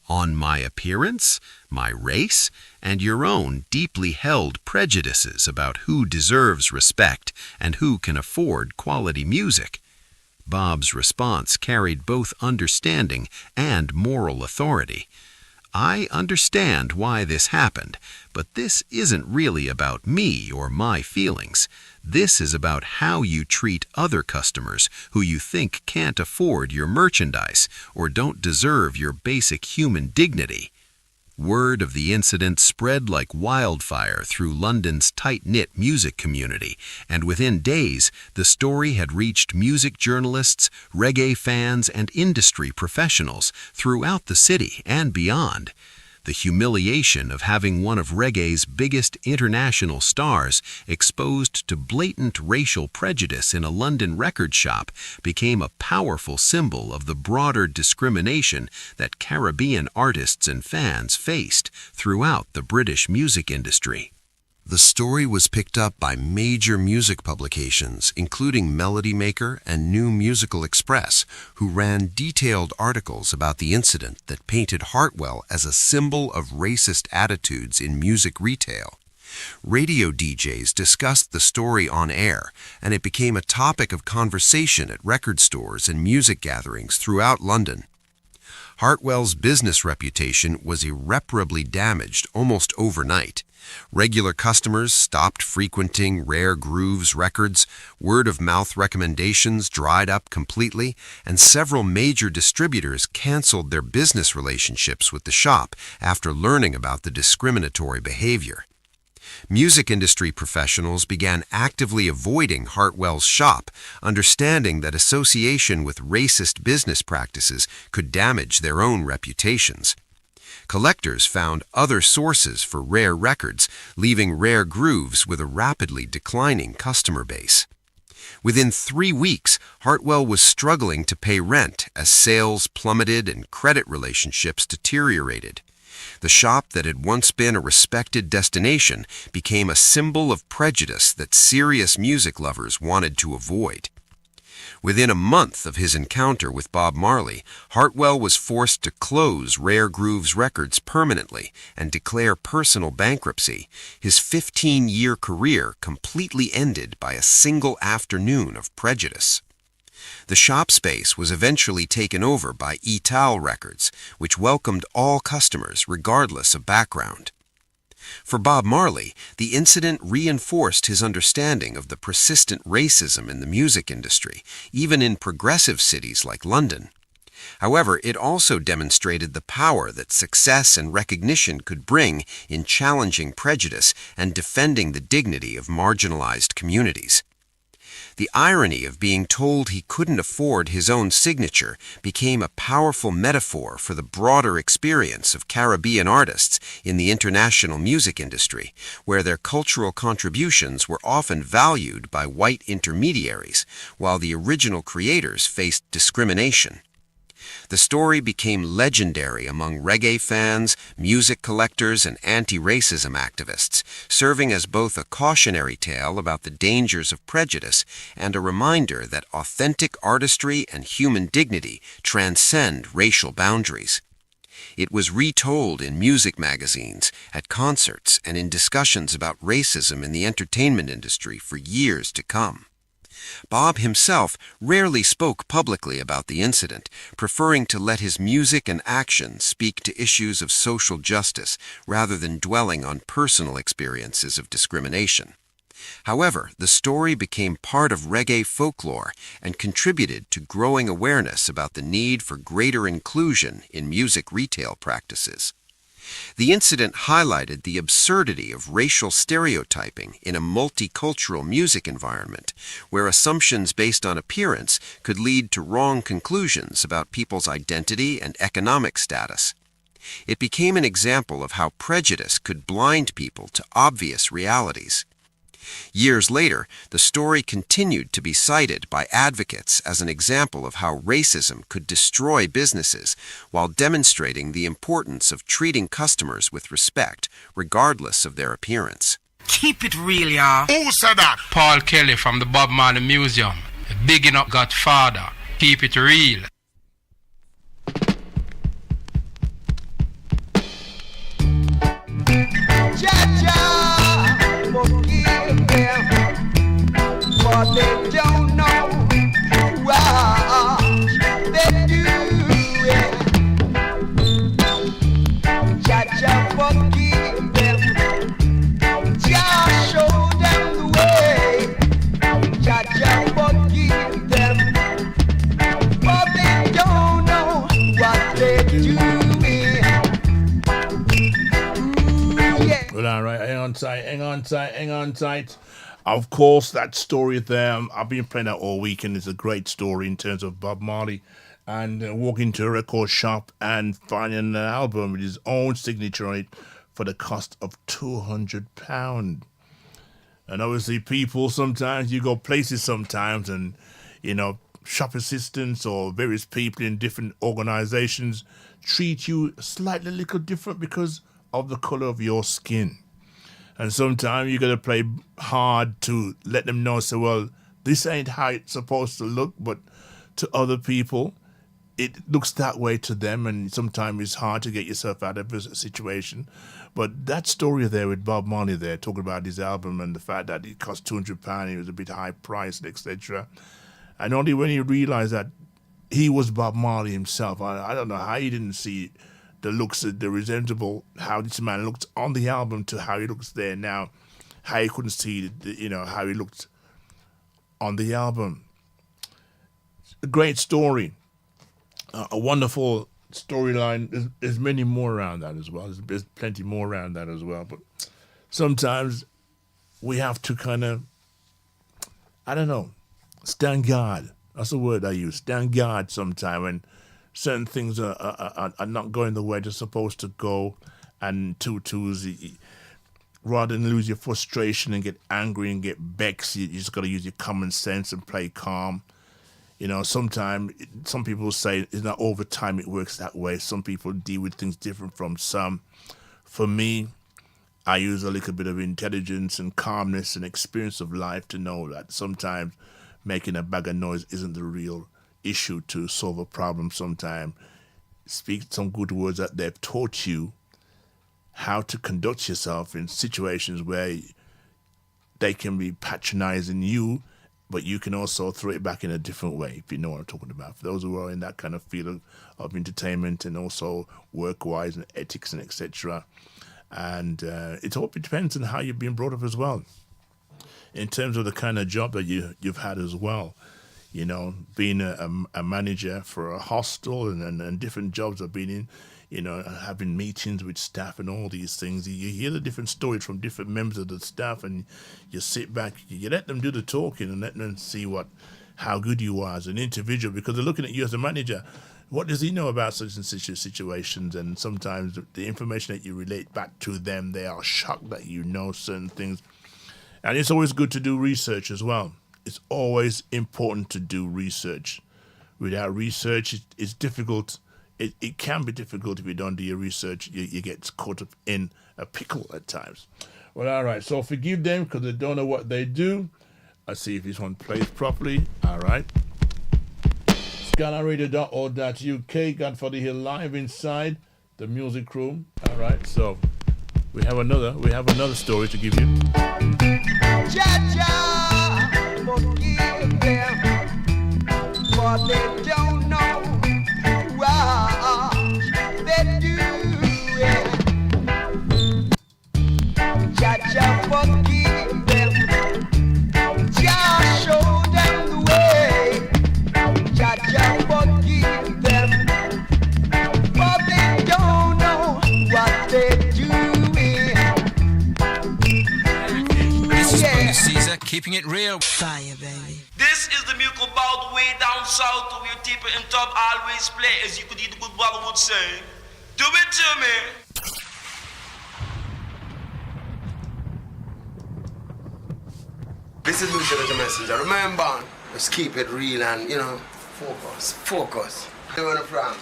my appearance, my race, and your own deeply held prejudices about who deserves respect and who can afford quality music." Bob's response carried both understanding and moral authority. I understand why this happened, but this isn't really about me or my feelings. This is about how you treat other customers who you think can't afford your merchandise or don't deserve your basic human dignity. Word of the incident spread like wildfire through London's tight-knit music community, and within days, the story had reached music journalists, reggae fans, and industry professionals throughout the city and beyond. The humiliation of having one of reggae's biggest international stars exposed to blatant racial prejudice in a London record shop became a powerful symbol of the broader discrimination that Caribbean artists and fans faced throughout the British music industry. The story was picked up by major music publications, including Melody Maker and New Musical Express, who ran detailed articles about the incident that painted Hartwell as a symbol of racist attitudes in music retail. Radio DJs discussed the story on air, and it became a topic of conversation at record stores and music gatherings throughout London. Hartwell's business reputation was irreparably damaged almost overnight. Regular customers stopped frequenting Rare Grooves records, word-of-mouth recommendations dried up completely, and several major distributors canceled their business relationships with the shop after learning about the discriminatory behavior. Music industry professionals began actively avoiding Hartwell's shop, understanding that association with racist business practices could damage their own reputations. Collectors found other sources for Rare records, leaving Rare Grooves with a rapidly declining customer base. Within 3 weeks, Hartwell was struggling to pay rent as sales plummeted and credit relationships deteriorated. The shop that had once been a respected destination became a symbol of prejudice that serious music lovers wanted to avoid. Within a month of his encounter with Bob Marley, Hartwell was forced to close Rare Grooves Records permanently and declare personal bankruptcy. His 15-year career completely ended by a single afternoon of prejudice. The shop space was eventually taken over by Etal Records, which welcomed all customers regardless of background. For Bob Marley, the incident reinforced his understanding of the persistent racism in the music industry, even in progressive cities like London. However, it also demonstrated the power that success and recognition could bring in challenging prejudice and defending the dignity of marginalized communities. The irony of being told he couldn't afford his own signature became a powerful metaphor for the broader experience of Caribbean artists in the international music industry, where their cultural contributions were often valued by white intermediaries, while the original creators faced discrimination. The story became legendary among reggae fans, music collectors, and anti-racism activists, serving as both a cautionary tale about the dangers of prejudice and a reminder that authentic artistry and human dignity transcend racial boundaries. It was retold in music magazines, at concerts, and in discussions about racism in the entertainment industry for years to come. Bob himself rarely spoke publicly about the incident, preferring to let his music and actions speak to issues of social justice rather than dwelling on personal experiences of discrimination. However, the story became part of reggae folklore and contributed to growing awareness about the need for greater inclusion in music retail practices. The incident highlighted the absurdity of racial stereotyping in a multicultural music environment, where assumptions based on appearance could lead to wrong conclusions about people's identity and economic status. It became an example of how prejudice could blind people to obvious realities. Years later, the story continued to be cited by advocates as an example of how racism could destroy businesses, while demonstrating the importance of treating customers with respect, regardless of their appearance. Keep it real, y'all. Who said that? Paul Kelly from the Bob Marley Museum. Bigging up Godfather. Keep it real. But they don't know why. forgive them. Jah show them the way. Jah forgive them. But they don't know what they're doing. Well, all right, hang on tight. Of course, that story there, I've been playing that all weekend. It's a great story in terms of Bob Marley and walking to a record shop and finding an album with his own signature on it for the cost of £200. And obviously, people, sometimes you go places sometimes and, you know, shop assistants or various people in different organizations treat you slightly a little different because of the color of your skin. And sometimes you got to play hard to let them know, say, well, this ain't how it's supposed to look, but to other people, it looks that way to them, and sometimes it's hard to get yourself out of a situation. But that story there with Bob Marley there, talking about his album and the fact that it cost £200, it was a bit high priced, etc. And only when he realized that he was Bob Marley himself, I don't know how he didn't see the looks, the resemblable, how this man looked on the album to how he looks there now, how he couldn't see, how he looked on the album. A great story, a wonderful storyline. There's many more around that as well. There's plenty more around that as well. But sometimes we have to kind of, stand guard. That's the word I use. Stand guard sometime when certain things are not going the way they're supposed to go, and rather than lose your frustration and get angry and get vexed, you just got to use your common sense and play calm. Sometimes some people say it's not over time it works that way. Some people deal with things different from some. For me, I use a little bit of intelligence and calmness and experience of life to know that sometimes making a bag of noise isn't the real issue to solve a problem. Sometimes speak some good words that they've taught you how to conduct yourself in situations where they can be patronizing you, but you can also throw it back in a different way, if you know what I'm talking about. For those who are in that kind of field of entertainment and also work-wise and ethics and etc. And it all depends on how you've been brought up as well, in terms of the kind of job that you've had as well. Being a manager for a hostel and different jobs I've been in, having meetings with staff and all these things. You hear the different stories from different members of the staff, and you sit back, you let them do the talking and let them see how good you are as an individual, because they're looking at you as a manager. What does he know about such and such situations? And sometimes the information that you relate back to them, they are shocked that you know certain things. And it's always good to do research as well. It's always important to do research. Without research, it's difficult. It can be difficult if you don't do your research. You get caught up in a pickle at times. Well, all right. So forgive them because they don't know what they do. Let's see if this one plays properly. All right. SkylineRadio.org.uk. Godfather here live inside the music room. All right. So we have another story to give you. Forgive them, for they don't know what they're doing. Jah forgive them. Jah show them the way. Jah forgive them, for they don't know what they're doing. This is Caesar, keeping it real. Fire, baby. This is the milk about way down south to your people in top always play, as you could eat the good brother would say. Do it to me. This is Lucia the Messenger. Remember, let's keep it real and, focus. Where are you from?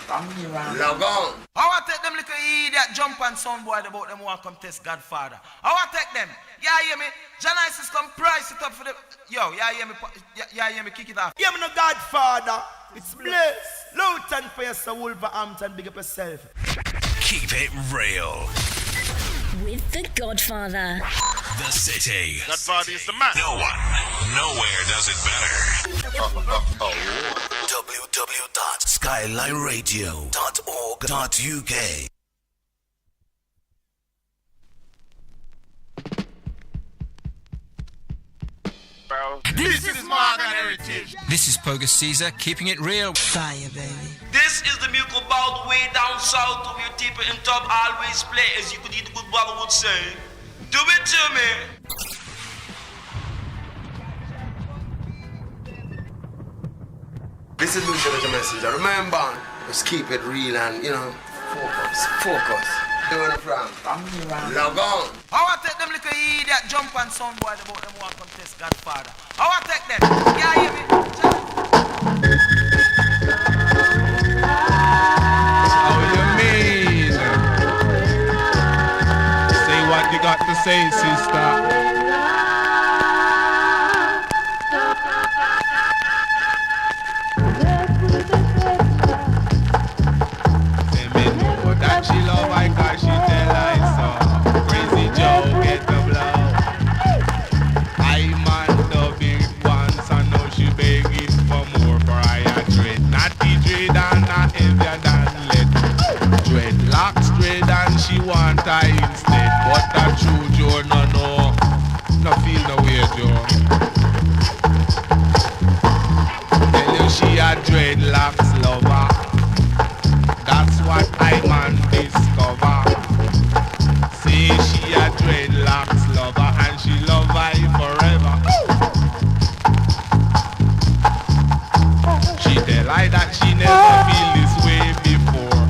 Log on. I want to take them little idiot jump and sound boy about them who want to come test Godfather. I want to take them. Yeah, hear me? Janice come price it up for the... Yo, yeah, hear me? Yeah, hear me? Kick it off. Yeah, me no Godfather. It's blessed. Luton for yourself, Wolverhampton. Big up yourself. Keep it real. With the Godfather. The city. Godfather is the man. No one, nowhere does it better. www.skylineradio.org.uk This is Morgan Heritage. This is Pogus Caesar, keeping it real. Fire, baby. This is the milk about way down south of your people in top always play, as you could eat the good brother would say. Do it to me. This is Lucia the Messenger. Remember, just keep it real and, focus. Doing it from. Log on. How I take them little idiot jump and sound boy about them walk contest Godfather. How I take them? Yeah, hear me? How you mean? Say what you got to say, sister. She love I cause she tell I so. Crazy Joe get the blow. I man the big ones and now she begging for more for I a dread. Not the dread and not heavier than lead. Dreadlocks dread and she want I instead. But that true Joe no. No feel no way Joe. Tell you she a dreadlocks lover. That's what I man discover. Say she a dreadlocks lover and she love I forever. She tell I that she never feel this way before.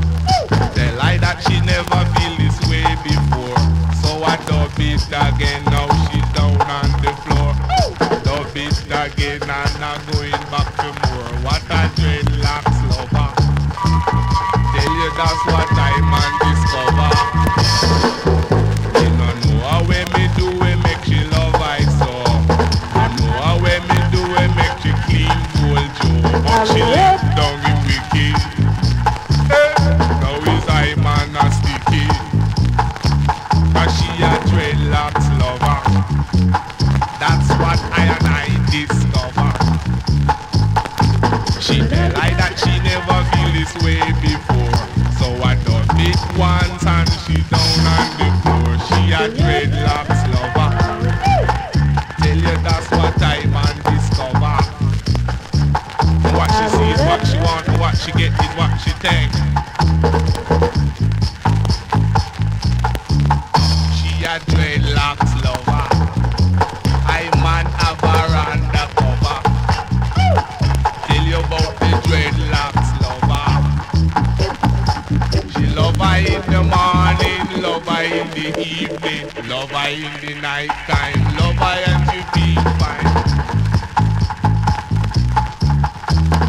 Tell I that she never feel this way before. So I dub it again, now she's down on the floor. Dub it again and I'm going back to more. What a dreadlocks lover. That's what I man discover. You don't know how when me do it make she love I saw. You know how when me do it make she clean gold Joe. But she live down in wicked. Now is I man a sticky. Cause she a dreadlocks lover. That's what I and I discover. She tell I that she never feel this way before. So I done it once and she down on the floor. She a dreadlocks lover. Tell you that's what I man discover. What she sees, what she want, what she get is what she take. She a dreadlocks lover. I man have her undercover. Tell you about the dreadlocks lover. Love her in the morning, love her in the evening, love her in the night time, love her and she feel fine.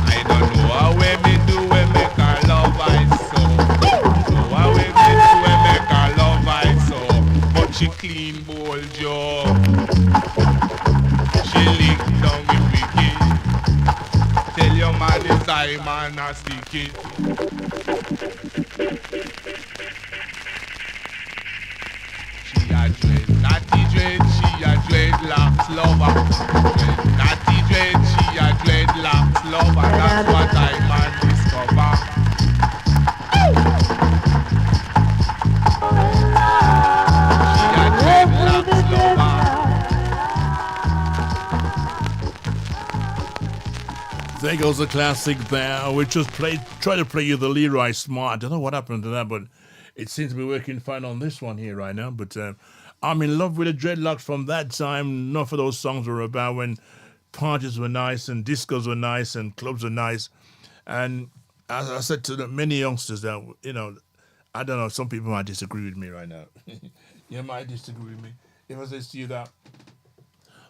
I don't know how we me do we make her love her so. Know how we me do we make her love her so. But she clean bowl jaw. She lick down the wicked. Tell your man is I man a sticky. She a dread, natty dread, she a dreadlocks lover. Natty dread, she a dreadlocks lover. That's what I man discover. She a dreadlocks lover. There goes the classic there. We just try to play you the Leroy Smart. I don't know what happened to that, but it seems to be working fine on this one here right now. But I'm in love with the dreadlocks from that time. Enough of those songs were about when parties were nice and discos were nice and clubs were nice. And as I said to many youngsters that, I don't know, some people might disagree with me right now. You might disagree with me. If I say to you that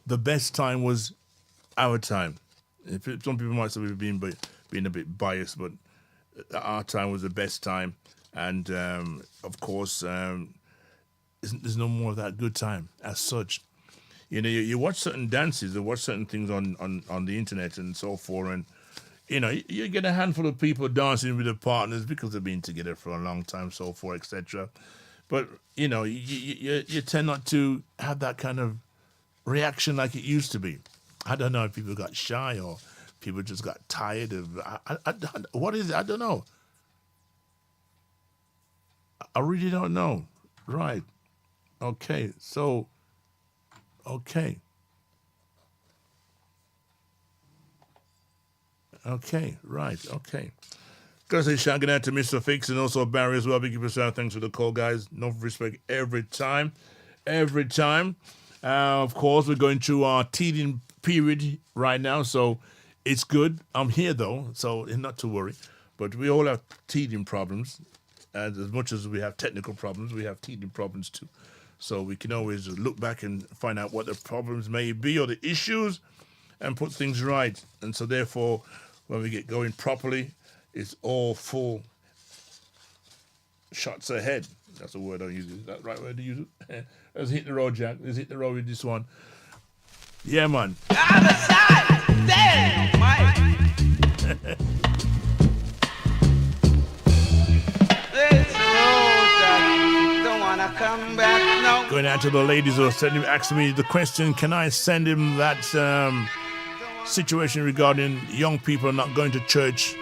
the best time was our time. Some people might say we've been a bit biased, but our time was the best time. And, of course, there's no more of that good time as such. You watch certain dances, you watch certain things on the internet and so forth, and, you get a handful of people dancing with their partners because they've been together for a long time, so forth, etc. But, you tend not to have that kind of reaction like it used to be. I don't know if people got shy or people just got tired of... what is it? I don't know. I really don't know. Right. Okay. So, okay. Okay, right, okay. Gotta say shout out to Mr. Fix and also Barry as well. Big yourself. Thanks for the call, guys. No respect every time. Every time. Of course, we're going through our teething period right now, so it's good. I'm here though, so not to worry. But we all have teething problems. And as much as we have technical problems, we have teething problems too. So we can always look back and find out what the problems may be or the issues and put things right. And so therefore, when we get going properly, it's all full shots ahead. That's the word I use. Is that the right word to use it? Let's hit the road, Jack. Let's hit the road with this one. Yeah, man. Other side, damn, Mike. It's a road that don't wanna come back no. Going out to the ladies who are asking me the question, can I send him that situation regarding young people not going to church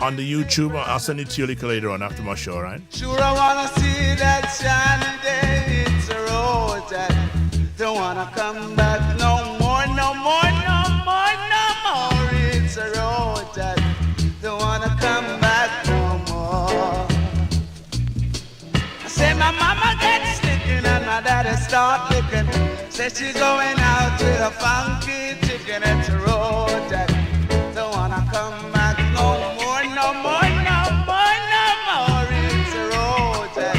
on the YouTube? I'll send it to you a little later on after my show, all right? Sure, I wanna see that shiny day. It's a road that don't wanna come back no more, no more, no more, no more. It's a road that don't wanna come back no more. I say my mama gets sticking and my daddy start licking. Say she's going out with a funky chicken. It's a road that don't wanna come back no more, no more, no more, no more. It's a road that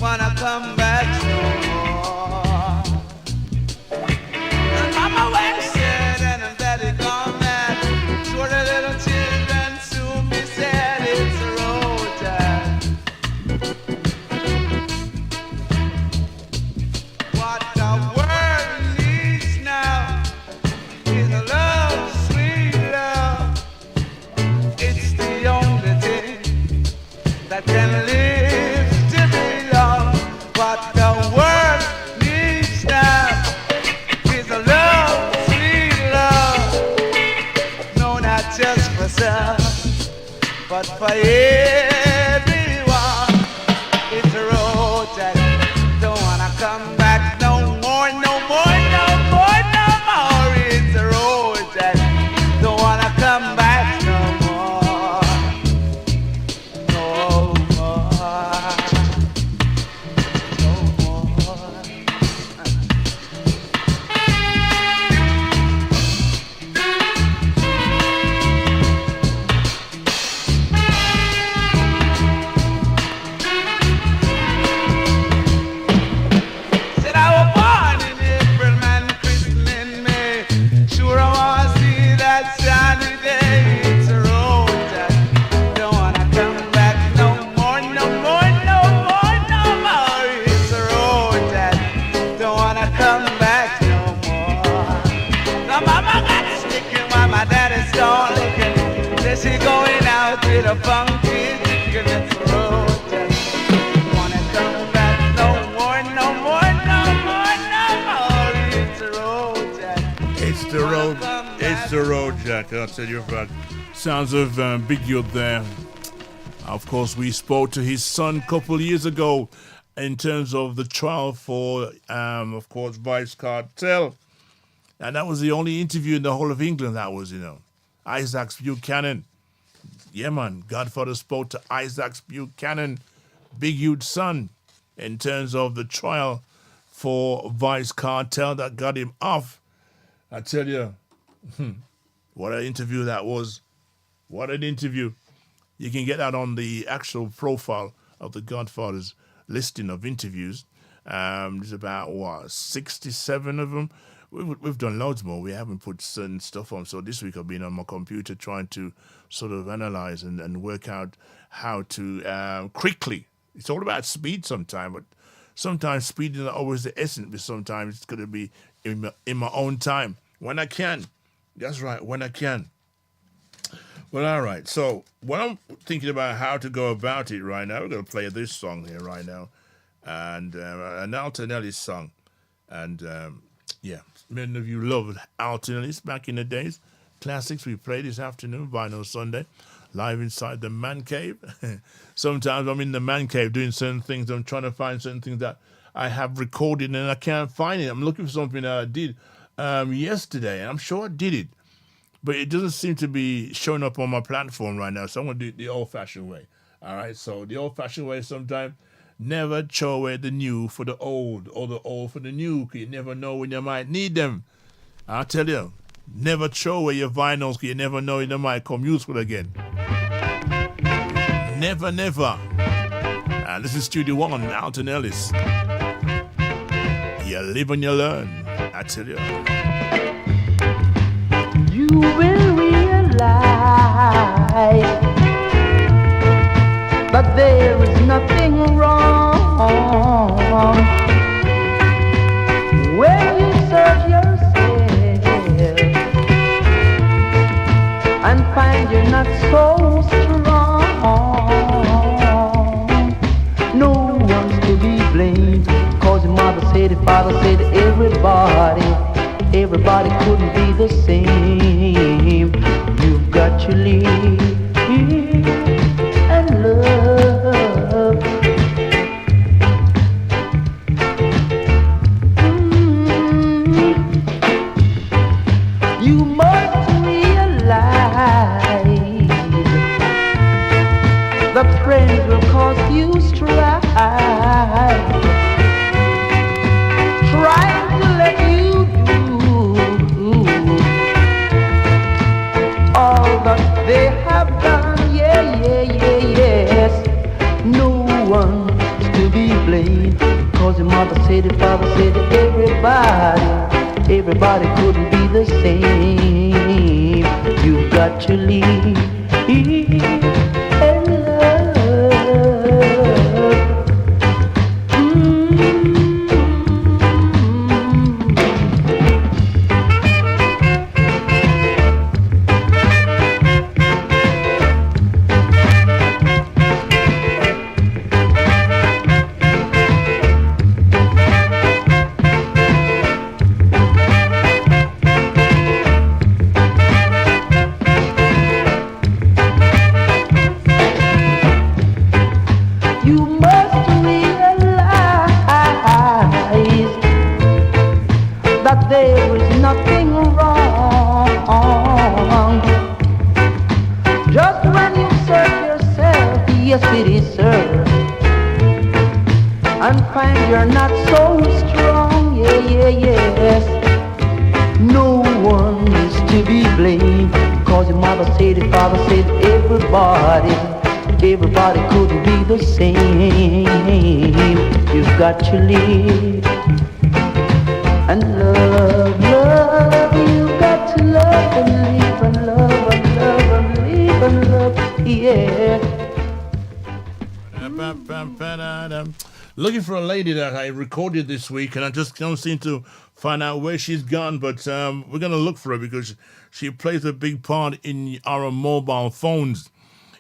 wanna come back no more. And mama went said and daddy gone mad. Sure the little children soon be said. It's a road that what the world needs now is a love, sweet love. It's the only thing that can live to be long. What the world needs now is a love, sweet love. No, not just for some, but for everyone. It's a road that don't wanna come back no more, no more, no more, no more. It's a road that don't wanna come back no more, no more, no more. Said I was born in April, man, christened in May. Sure I wanna see that sunny day. It's a road that don't wanna come back no more, no more, no more, no more. It's a road that don't wanna come back no more. Now mama got a sticking while my daddy's still looking. Says she going out with a funky chicken. It's a road that don't wanna come back no more, no more, no more, no more. It's a road that It's the road. It's the road, Jack. I'll tell you about. Sounds of Big Youth there. Of course, we spoke to his son a couple of years ago in terms of the trial for, of course, Vice Cartel. And that was the only interview in the whole of England that was, Isaac Buchanan. Yeah, man. Godfather spoke to Isaac Buchanan, Big Youth's son, in terms of the trial for Vice Cartel that got him off. I tell you, what an interview that was. What an interview. You can get that on the actual profile of the Godfather's listing of interviews. There's about, 67 of them. We've done loads more. We haven't put certain stuff on. So this week I've been on my computer trying to sort of analyze and work out how to quickly. It's all about speed sometimes, but sometimes speed is not always the essence, but sometimes it's going to be in my own time, when I can. That's right, when I can. Well, all right. So when I'm thinking about how to go about it right now, we're going to play this song here right now, and an Alton Ellis song. And, yeah, many of you loved Alton Ellis back in the days. Classics we play this afternoon, Vinyl Sunday, live inside the man cave. Sometimes I'm in the man cave doing certain things. I'm trying to find certain things that I have recorded and I can't find it. I'm looking for something that I did yesterday, and I'm sure I did it. but it doesn't seem to be showing up on my platform right now. So I'm going to do it the old-fashioned way. All right, so the old-fashioned way sometimes, never throw away the new for the old or the old for the new, because you never know when you might need them. I'll tell you, never throw away your vinyls, because you never know when they might come useful again. Never, never. This is Studio One, Alton Ellis. You live and you learn, I tell you. You will realize that there is nothing wrong when you search yourself and find you're not so strong. No one's to be blamed, cause your mother said, your father said, everybody couldn't be the same. You've got to live and love. You must realize that friends will cause you strife, trying to let you do all that they have done. Yes. No one's to be blamed, cause your mother said, your father said, everybody couldn't be the same. You've got to live and love. There is nothing wrong. Just when you search yourself, yes it is, sir, and find you're not so strong, yes. No one is to be blamed, cause your mother said, your father said, everybody couldn't be the same. You've got to live and love, you got to love and live and love and love and live and love, yeah. Looking for a lady that I recorded this week, and I just don't seem to find out where she's gone, but we're going to look for her because she plays a big part in our mobile phones.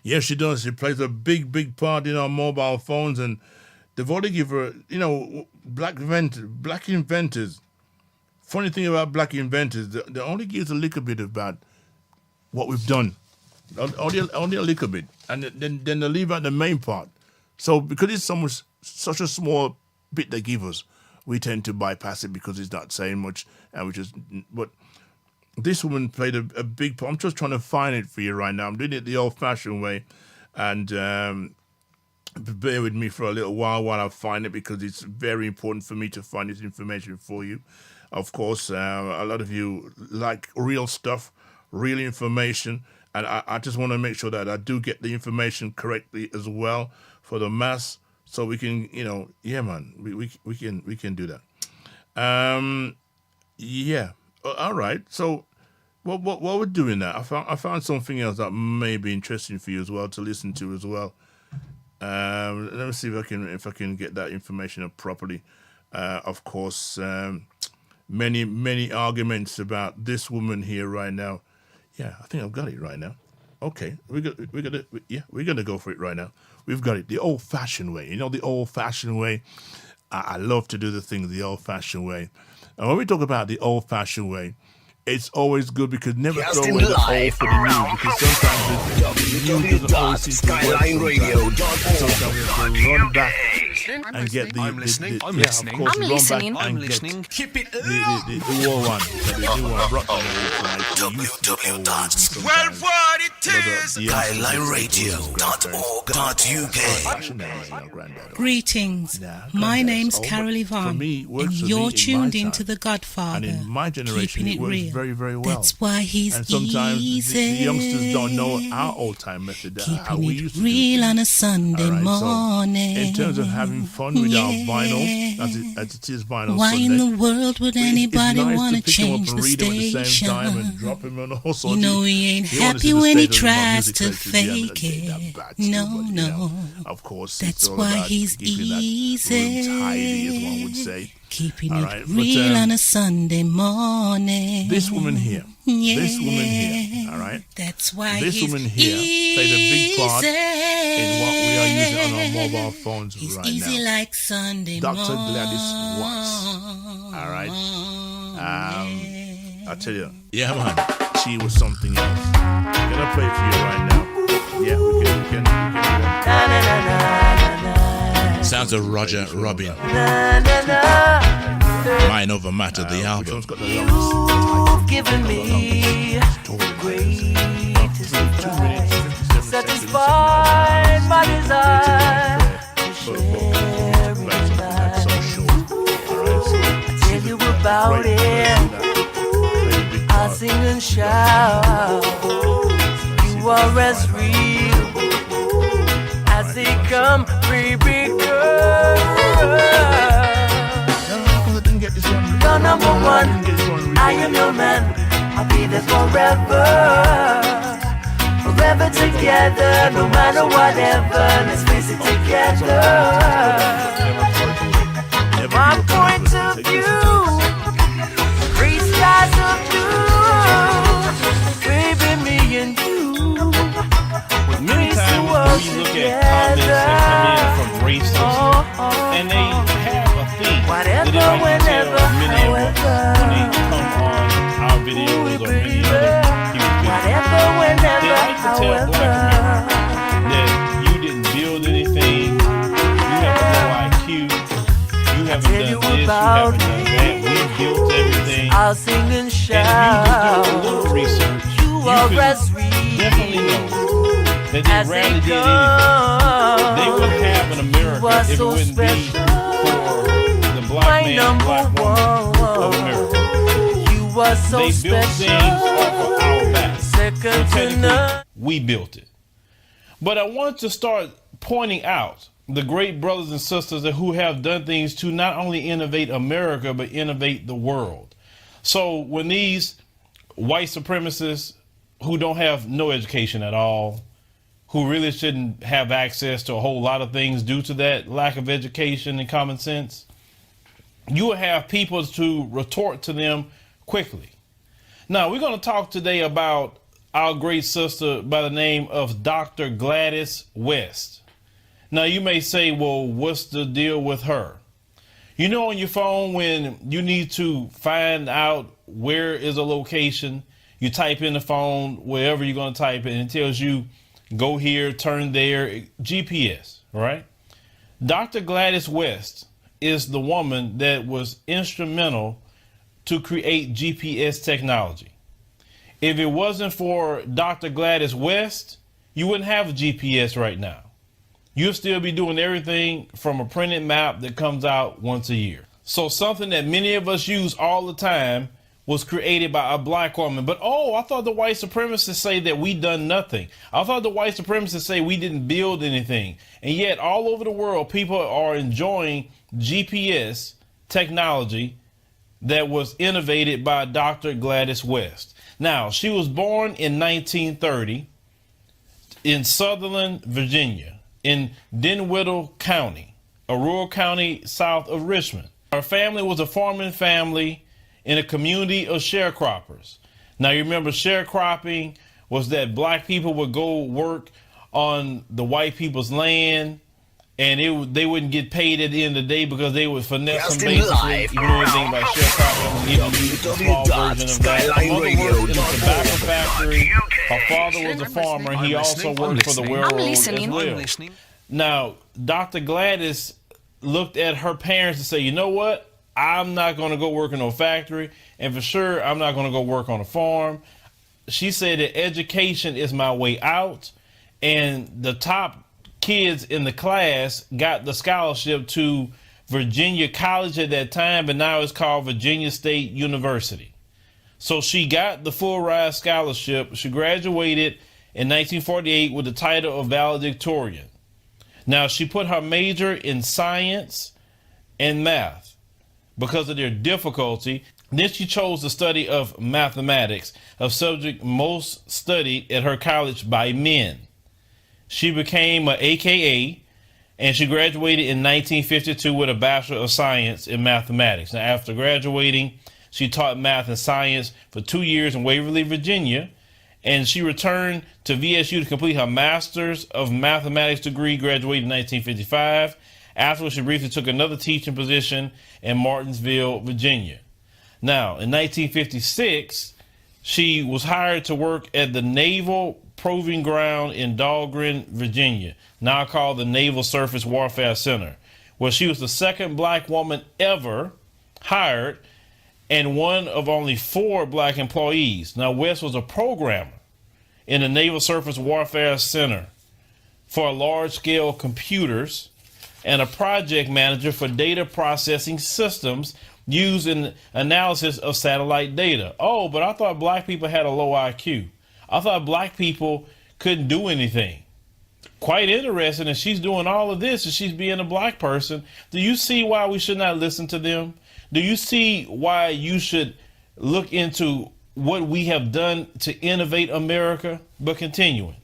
Yes, she does. She plays a big part in our mobile phones, and they've already given her, black inventors. Funny thing about black inventors, they only give us a little bit about what we've done, only a little bit, and then they leave out the main part. So because it's such a small bit they give us, we tend to bypass it because it's not saying much, and but this woman played a big part. I'm just trying to find it for you right now. I'm doing it the old-fashioned way, and bear with me for a little while I find it, because it's very important for me to find this information for you. Of course, a lot of you like real stuff, real information, and I just want to make sure that I do get the information correctly as well for the mass, so we can, yeah, man, we can do that. Yeah, all right. So, what we're doing now? I found something else that may be interesting for you as well to listen to as well. Let me see if I can get that information up properly. Of course. Many arguments about this woman here right now. Yeah, I think I've got it right now. Okay, we're gonna go for it right now. We've got it the old-fashioned way. The old-fashioned way. I love to do the things the old-fashioned way. And when we talk about the old-fashioned way, it's always good because never throw away the old for the new, because sometimes the new doesn't always seem to work. Sometimes we have to run back and get the I'm listening. the- I'm yeah, listening. Of course, I'm run listening. back and I'm get listening. Keep it the war one. The new one brought them Well, what it is. Skylineradio.org.uk. Greetings. My name's Carol Yvonne, and you're tuned into The Godfather. And in my generation, keeping it it works real. very, very well. That's why he's and sometimes easy. The youngsters don't know our old time method, how we used to do Real things. on a Sunday All right, morning. So in terms of having fun with our vinyl, as it is vinyl Why Sunday, in the world would anybody it's nice want to to pick him up change and the read him at the same station? time and drop him on all sorts. You know he ain't happy when he tries to fake it. No. Of course, that's it's all why about he's keeping easy. that room tidy, as one would say. Keeping All it right, real on a Sunday morning. This woman here, yeah. this woman here, all right. That's why this he's woman here played a big part in what we are using on our mobile phones he's right easy now. like Sunday Dr. morning. Gladys Watts. All right. I tell you, yeah, man, she was something else. Can I play it for you right now? Yeah, we can. Sounds of Roger Robin. Mind Over Matter, the album. You've given me greatest surprise, satisfied my desire to share in life. I tell you about it, I'll sing and shout. You are as real as they come, baby girl. You're number one, I am your man. I'll be there forever, forever together, no matter whatever. Let's face it together. My point of view, three skies of blue, baby, me and you. Many times we look at comments that come in from racists, and they have a theme that they like to tell many of us when they come on our videos or many other people's videos. They like to tell Black America that you didn't build anything, you have a low IQ, you haven't done this, you haven't done that, we built everything. I'll sing and shout. And if you just do a little research, you can definitely know that they rarely did anything. They would have an America if it wouldn't be for the black man and black woman of America. They built things off of our backs. Technically, we built it. But I want to start pointing out the great brothers and sisters who have done things to not only innovate America, but innovate the world. So when these white supremacists who don't have no education at all, who really shouldn't have access to a whole lot of things due to that lack of education and common sense, you will have people to retort to them quickly. Now, we're going to talk today about our great sister by the name of Dr. Gladys West. Now, you may say, well, what's the deal with her? You know, on your phone, when you need to find out where is a location, you type in the phone, wherever you're going to type it, and it tells you, go here, turn there, GPS, right? Dr. Gladys West is the woman that was instrumental to create GPS technology. If it wasn't for Dr. Gladys West, you wouldn't have a GPS right now. You'll still be doing everything from a printed map that comes out once a year. So something that many of us use all the time was created by a black woman. But I thought the white supremacists say that we done nothing. I thought the white supremacists say we didn't build anything. And yet all over the world, people are enjoying GPS technology that was innovated by Dr. Gladys West. Now, she was born in 1930 in Sutherland, Virginia, in Dinwiddie County, a rural county south of Richmond. Her family was a farming family in a community of sharecroppers. Now, you remember sharecropping was that black people would go work on the white people's land, and they wouldn't get paid at the end of the day because they would finesse them basically. You know anything about sharecropping? Give you a small version of that. Her mother worked in a tobacco factory. Her father was a farmer, and he also worked for the railroad as well. Now, Dr. Gladys looked at her parents and said, you know what? I'm not going to go work in no factory, and for sure, I'm not going to go work on a farm. She said that education is my way out, and the top kids in the class got the scholarship to Virginia College at that time, but now it's called Virginia State University. So she got the full ride scholarship. She graduated in 1948 with the title of valedictorian. Now, she put her major in science and math because of their difficulty. Then she chose the study of mathematics, a subject most studied at her college by men. She became an AKA, and she graduated in 1952 with a Bachelor of Science in Mathematics. Now, after graduating, she taught math and science for 2 years in Waverly, Virginia, and she returned to VSU to complete her Master's of Mathematics degree, graduated in 1955. Afterwards, she briefly took another teaching position in Martinsville, Virginia. Now, in 1956, she was hired to work at the Naval Proving Ground in Dahlgren, Virginia, now called the Naval Surface Warfare Center, where she was the second black woman ever hired and one of only 4 black employees. Now, West was a programmer in the Naval Surface Warfare Center for large-scale computers and a project manager for data processing systems used in analysis of satellite data. Oh, but I thought black people had a low IQ. I thought black people couldn't do anything. Quite interesting, and she's doing all of this, and she's being a black person. Do you see why we should not listen to them? Do you see why you should look into what we have done to innovate America? But continuing.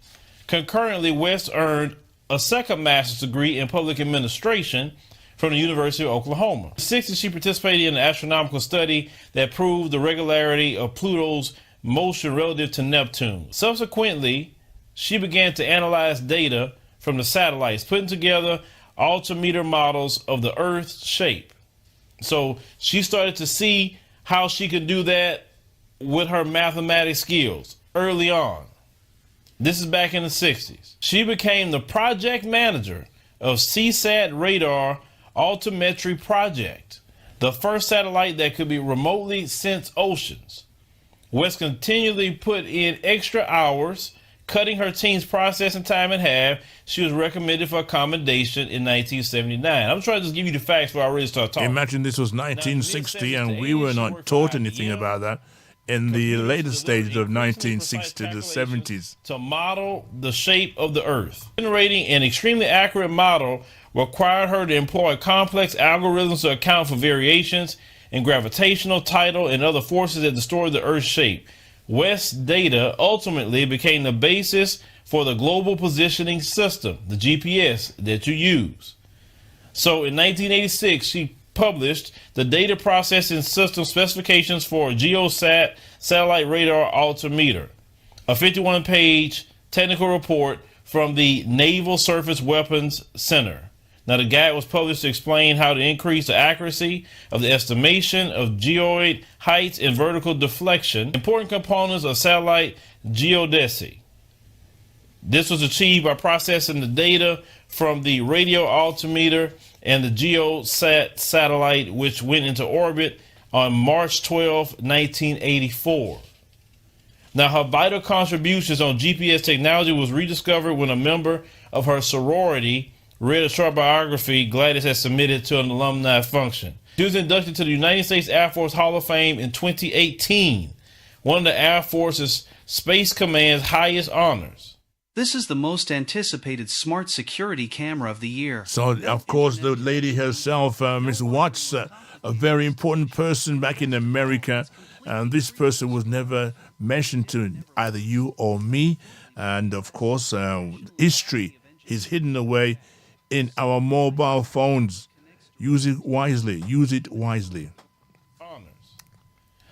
Concurrently, West earned a second master's degree in public administration from the University of Oklahoma. In the 60s, she participated in an astronomical study that proved the regularity of Pluto's motion relative to Neptune. Subsequently, she began to analyze data from the satellites, putting together altimeter models of the Earth's shape. So she started to see how she could do that with her mathematics skills early on. This is back in the 60s. She became the project manager of CSAT radar altimetry project, the first satellite that could be remotely sense oceans. West continually put in extra hours, cutting her team's processing time in half. She was recommended for a commendation in 1979. I'm trying to just give you the facts before I really start talking. Imagine this was 1960 and we were not taught anything about that in the later stages of 1960s to the 70s. To model the shape of the Earth. Generating an extremely accurate model required her to employ complex algorithms to account for variations in gravitational, tidal, and other forces that distort the Earth's shape. West's data ultimately became the basis for the global positioning system, the GPS that you use. So in 1986, she published the data processing system specifications for GeoSat satellite radar altimeter, a 51-page technical report from the Naval Surface Weapons Center. Now, the guide was published to explain how to increase the accuracy of the estimation of geoid heights and vertical deflection, important components of satellite geodesy. This was achieved by processing the data from the radio altimeter and the GeoSat satellite, which went into orbit on March 12, 1984. Now, her vital contributions on GPS technology was rediscovered when a member of her sorority read a short biography Gladys had submitted to an alumni function. She was inducted to the United States Air Force Hall of Fame in 2018, one of the Air Force's Space Command's highest honors. This is the most anticipated smart security camera of the year. So, of course, the lady herself, Miss Watts, a very important person back in America. And this person was never mentioned to either you or me. And, of course, history is hidden away in our mobile phones. Use it wisely. Use it wisely.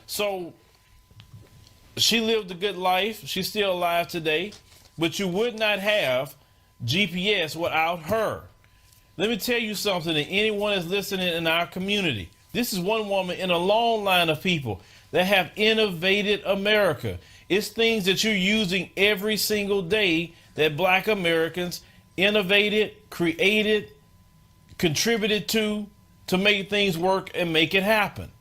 So, she lived a good life. She's still alive today. But you would not have GPS without her. Let me tell you something to anyone that's listening in our community. This is one woman in a long line of people that have innovated America. It's things that you're using every single day that Black Americans innovated, created, contributed to make things work and make it happen.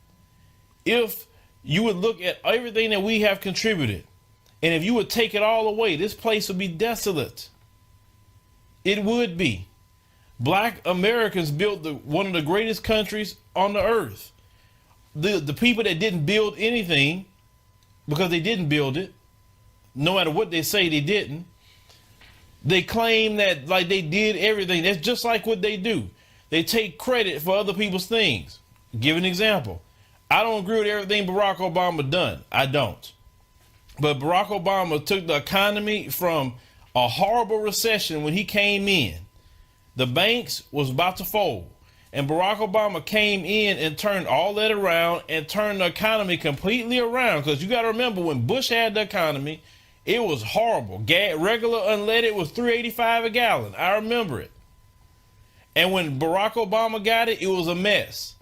If you would look at everything that we have contributed, and if you would take it all away, this place would be desolate. It would be. Black Americans built one of the greatest countries on the earth. The people that didn't build anything, because they didn't build it, no matter what they say they didn't, they claim that like they did everything. That's just like what they do. They take credit for other people's things. Give an example. I don't agree with everything Barack Obama done. I don't. But Barack Obama took the economy from a horrible recession when he came in. The banks was about to fold. And Barack Obama came in and turned all that around and turned the economy completely around. Because you got to remember, when Bush had the economy, it was horrible. Regular unleaded was $3.85 a gallon. I remember it. And when Barack Obama got it, it was a mess.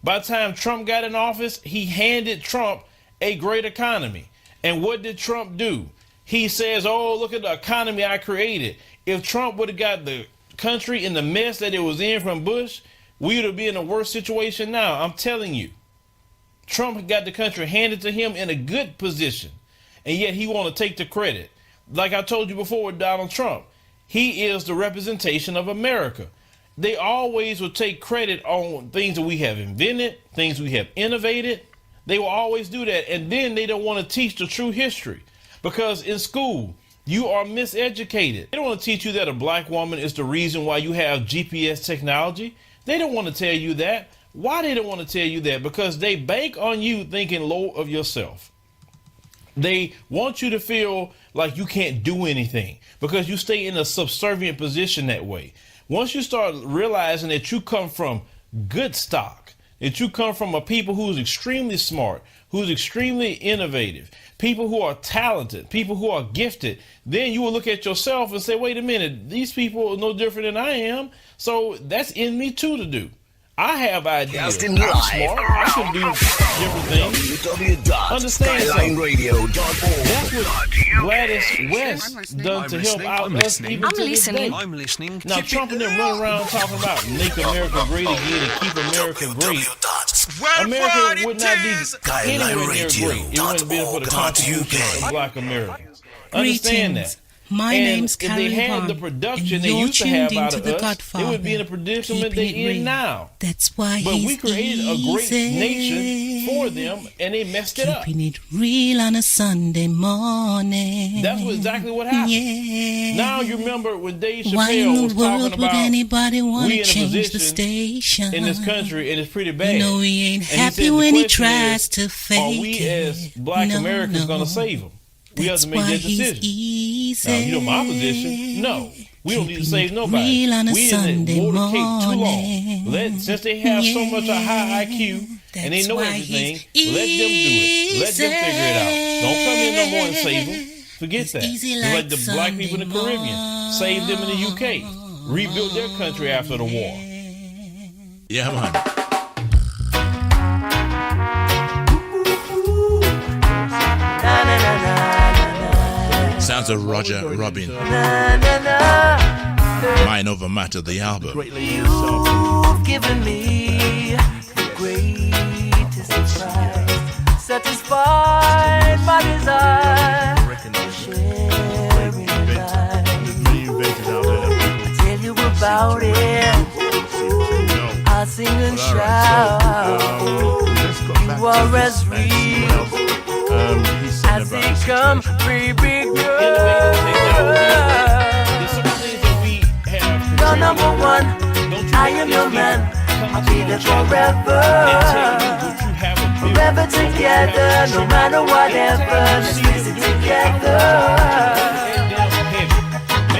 By the time Trump got in office, he handed Trump a great economy. And what did Trump do? He says, oh, look at the economy I created. If Trump would have got the country in the mess that it was in from Bush, we would be in a worse situation now. I'm telling you. Trump got the country handed to him in a good position. And yet he want to take the credit. Like I told you before with Donald Trump, he is the representation of America. They always will take credit on things that we have invented, things we have innovated. They will always do that. And then they don't want to teach the true history. Because in school, you are miseducated. They don't want to teach you that a black woman is the reason why you have GPS technology. They don't want to tell you that. Why they don't want to tell you that? Because they bank on you thinking low of yourself. They want you to feel like you can't do anything because you stay in a subservient position that way. Once you start realizing that you come from good stock, that you come from a people who's extremely smart, who's extremely innovative, people who are talented, people who are gifted, then you will look at yourself and say, wait a minute, these people are no different than I am. So that's in me too to do. I have ideas. I'm smart. I can do different things. Understand something. That's what Gladys West done to help out us even to this day. I'm listening. Now Trump and them run around talking about make America great again and keep America great. America would not be anywhere near great. It wouldn't be for the contribution of black Americans. Understand that. My name's Carol If they had the production they used to have out of us, Godfather. it would be in a predicament they're in now. That's why But we created a great nation for them, and they messed it up. Keeping it real on a Sunday morning. That's exactly what happened. Yeah. Now you remember when Dave Why in Chappelle the was world talking would about anybody want we to in a change the position station in this country, and it's pretty bad. You know he ain't And happy said the when he question tries is, to fake are we as black Americans going to save them? We have to make that decision. Now, you know my position. No, we don't need to save nobody. We didn't hold the cake too long. Since they have so much a high IQ and they know everything, let them do it. Let them figure it out. Don't come in no more and save them. Forget that. Just like the black people in the Caribbean, saved them in the UK, rebuilt their country after the war. Yeah, man. Sounds of Roger Robin. Mind Over Matter, the album. You've given me the greatest surprise, satisfied my desire to share in life. I tell you about it, I sing and shout. You are as real as they come, baby girl. You're number one, I am your man. I'll be there forever. Forever together, no matter whatever. Let's face it together.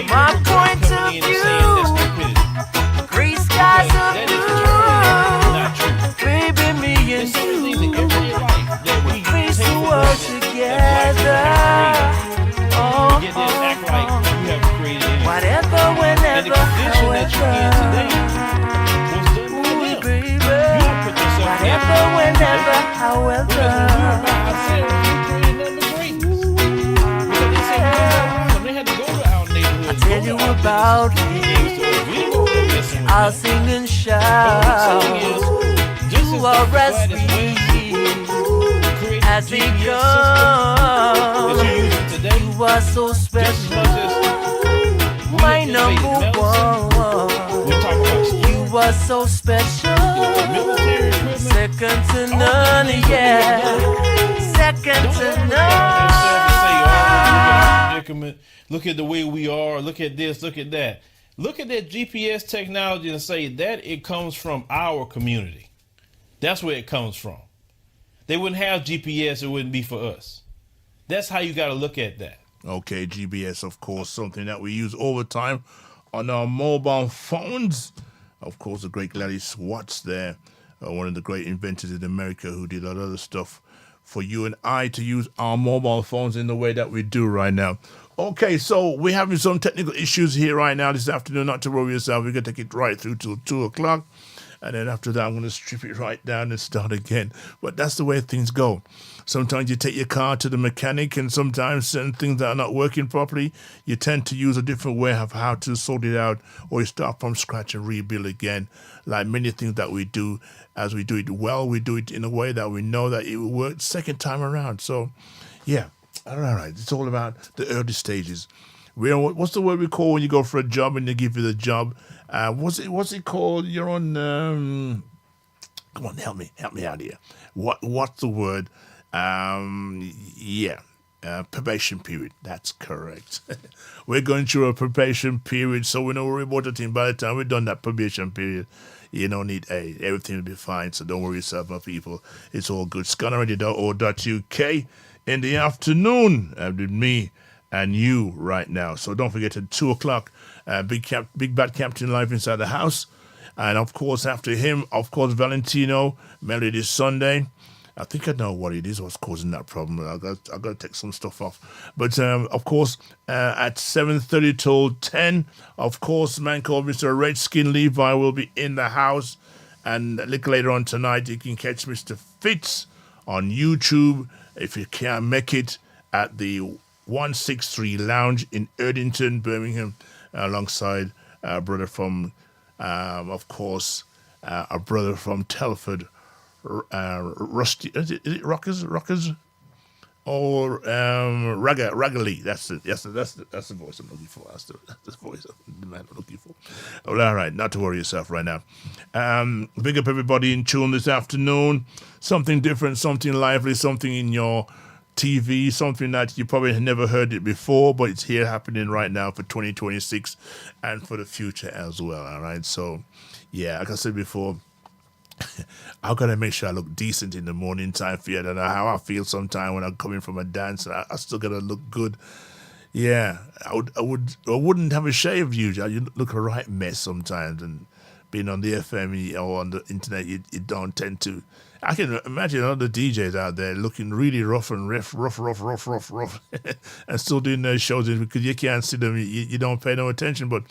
My point of view, gray skies of blue. Baby, me and you, we face the world together. Oh, whatever, whenever, however. Ooh, baby. Whatever, whenever, however. I tell you about it. I'll sing and shout. You are as free as they come. You are so special, my number one. You are so special, second to none, yeah, second to none. Look at the way we are. Look at this. Look at that. Look at that GPS technology and say that it comes from our community. That's where it comes from. They wouldn't have GPS. It wouldn't be for us. That's how you got to look at that. Okay, GPS, of course, something that we use all the time on our mobile phones. Of course, the great Glady Watts there, one of the great inventors in America who did a lot of stuff for you and I to use our mobile phones in the way that we do right now. Okay, so we're having some technical issues here right now this afternoon. Not to worry yourself. We're going to take it right through till 2 o'clock. And then after that, I'm going to strip it right down and start again. But that's the way things go. Sometimes you take your car to the mechanic, and sometimes certain things that are not working properly, you tend to use a different way of how to sort it out, or you start from scratch and rebuild again. Like many things that we do, as we do it well, we do it in a way that we know that it will work second time around. So, yeah, all right. It's all about the early stages. What's the word we call when you go for a job and they give you the job? What's it called? You're on. Come on, help me out here. What's the word? Probation period. That's correct. We're going through a probation period, so we don't worry about the thing. By the time we're done that probation period, you don't need everything will be fine. So don't worry yourself, my people. It's all good. Scannerradio.org.uk in the afternoon with me and you right now. So don't forget at 2 o'clock, Big Bad Captain live inside the house. And of course, after him, of course, Valentino, Melody Sunday. I think I know what it is, what's causing that problem. I've got to take some stuff off. But, of course, at 7:30 till 10, of course, a man called Mr. Redskin Levi will be in the house. And a little later on tonight, you can catch Mr. Fitz on YouTube, if you can't make it, at the 163 Lounge in Erdington, Birmingham, alongside our brother from, of course, our brother from Telford, Rusty, is it Rockers, or Raggerly? That's it. That's the voice I'm looking for. That's the voice of the man I'm looking for. Well, all right, not to worry yourself right now. Big up everybody in tune this afternoon. Something different, something lively, something in your TV, something that you probably have never heard it before, but it's here happening right now for 2026 and for the future as well. All right, so yeah, like I said before, I've got to make sure I look decent in the morning time for you. I don't know how I feel sometimes when I'm coming from a dance. I still got to look good. Yeah, I wouldn't have a shave usually. You look a right mess sometimes, and being on the FM or on the internet, you don't tend to. I can imagine other DJs out there looking really rough and rough, and still doing their shows because you can't see them. You don't pay no attention, but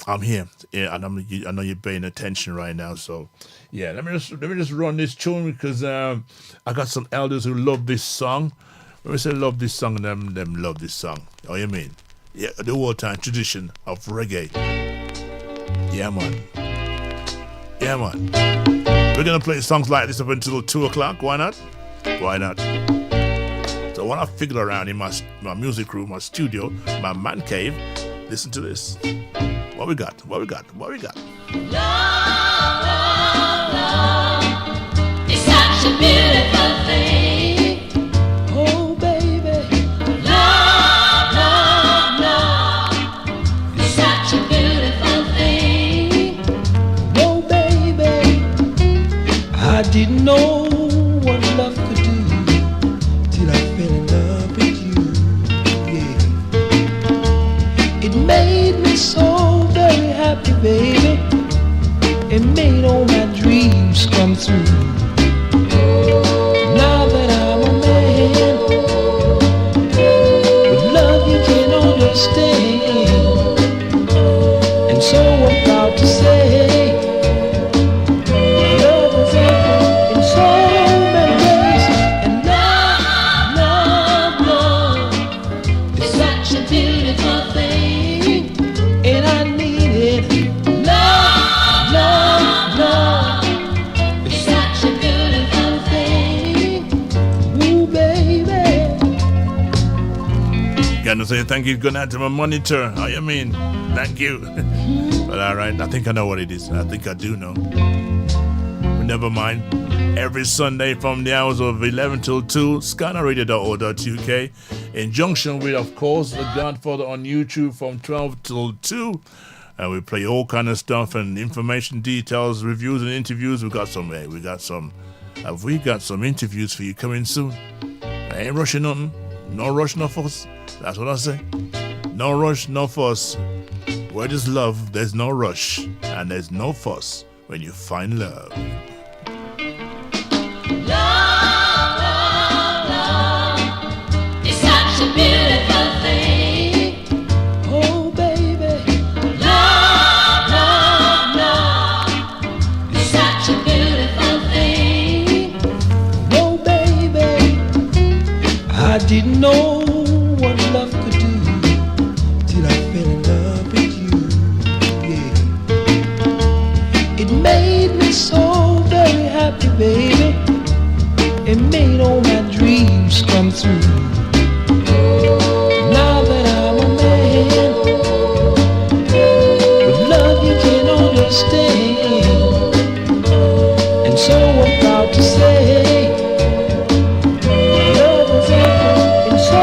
I'm here, yeah, and I know you're paying attention right now. So, yeah, let me just run this tune because I got some elders who love this song. When we say love this song, them love this song. Oh, you mean? Yeah, the old-time tradition of reggae. Yeah, man. Yeah, man. We're gonna play songs like this up until 2 o'clock. Why not? Why not? So when I fiddle around in my music room, my studio, my man cave, listen to this. What we got? Love, love, love is such a beautiful thing. Oh, baby. Love, love, love is such a beautiful thing. Oh, baby. I didn't know what love could do till I fell in love with you. Yeah. It made me so very happy, baby. It made all my dreams come true. Now that I'm a man, with love you can understand. And so I'm proud to say, love is ever in so many ways. And love, love, love is such a beautiful thing. And I need it. Love. Gonna say thank you. Gonna have to my monitor. How you mean? Thank you. But all right, I think I know what it is. I think I do know. But never mind. Every Sunday from the hours of 11 till 2, scannerradio.org.uk, in junction with, of course, The Godfather on YouTube from 12 till 2. And we play all kind of stuff and information, details, reviews, and interviews. We got some interviews for you coming soon? I ain't rushing nothing. No rush, no fuss. That's what I say. No rush, no fuss. Where there's love, there's no rush. And there's no fuss when you find love. Love, love, love is such a beautiful thing. Oh, baby. Love, love, love is such a beautiful thing. Oh, baby. I didn't know what love could do till I fell in love with you. Yeah. It made me so very happy, baby. It made all my dreams come true. Now that I'm a man, with love you can understand. And so I'm proud to say, love is in so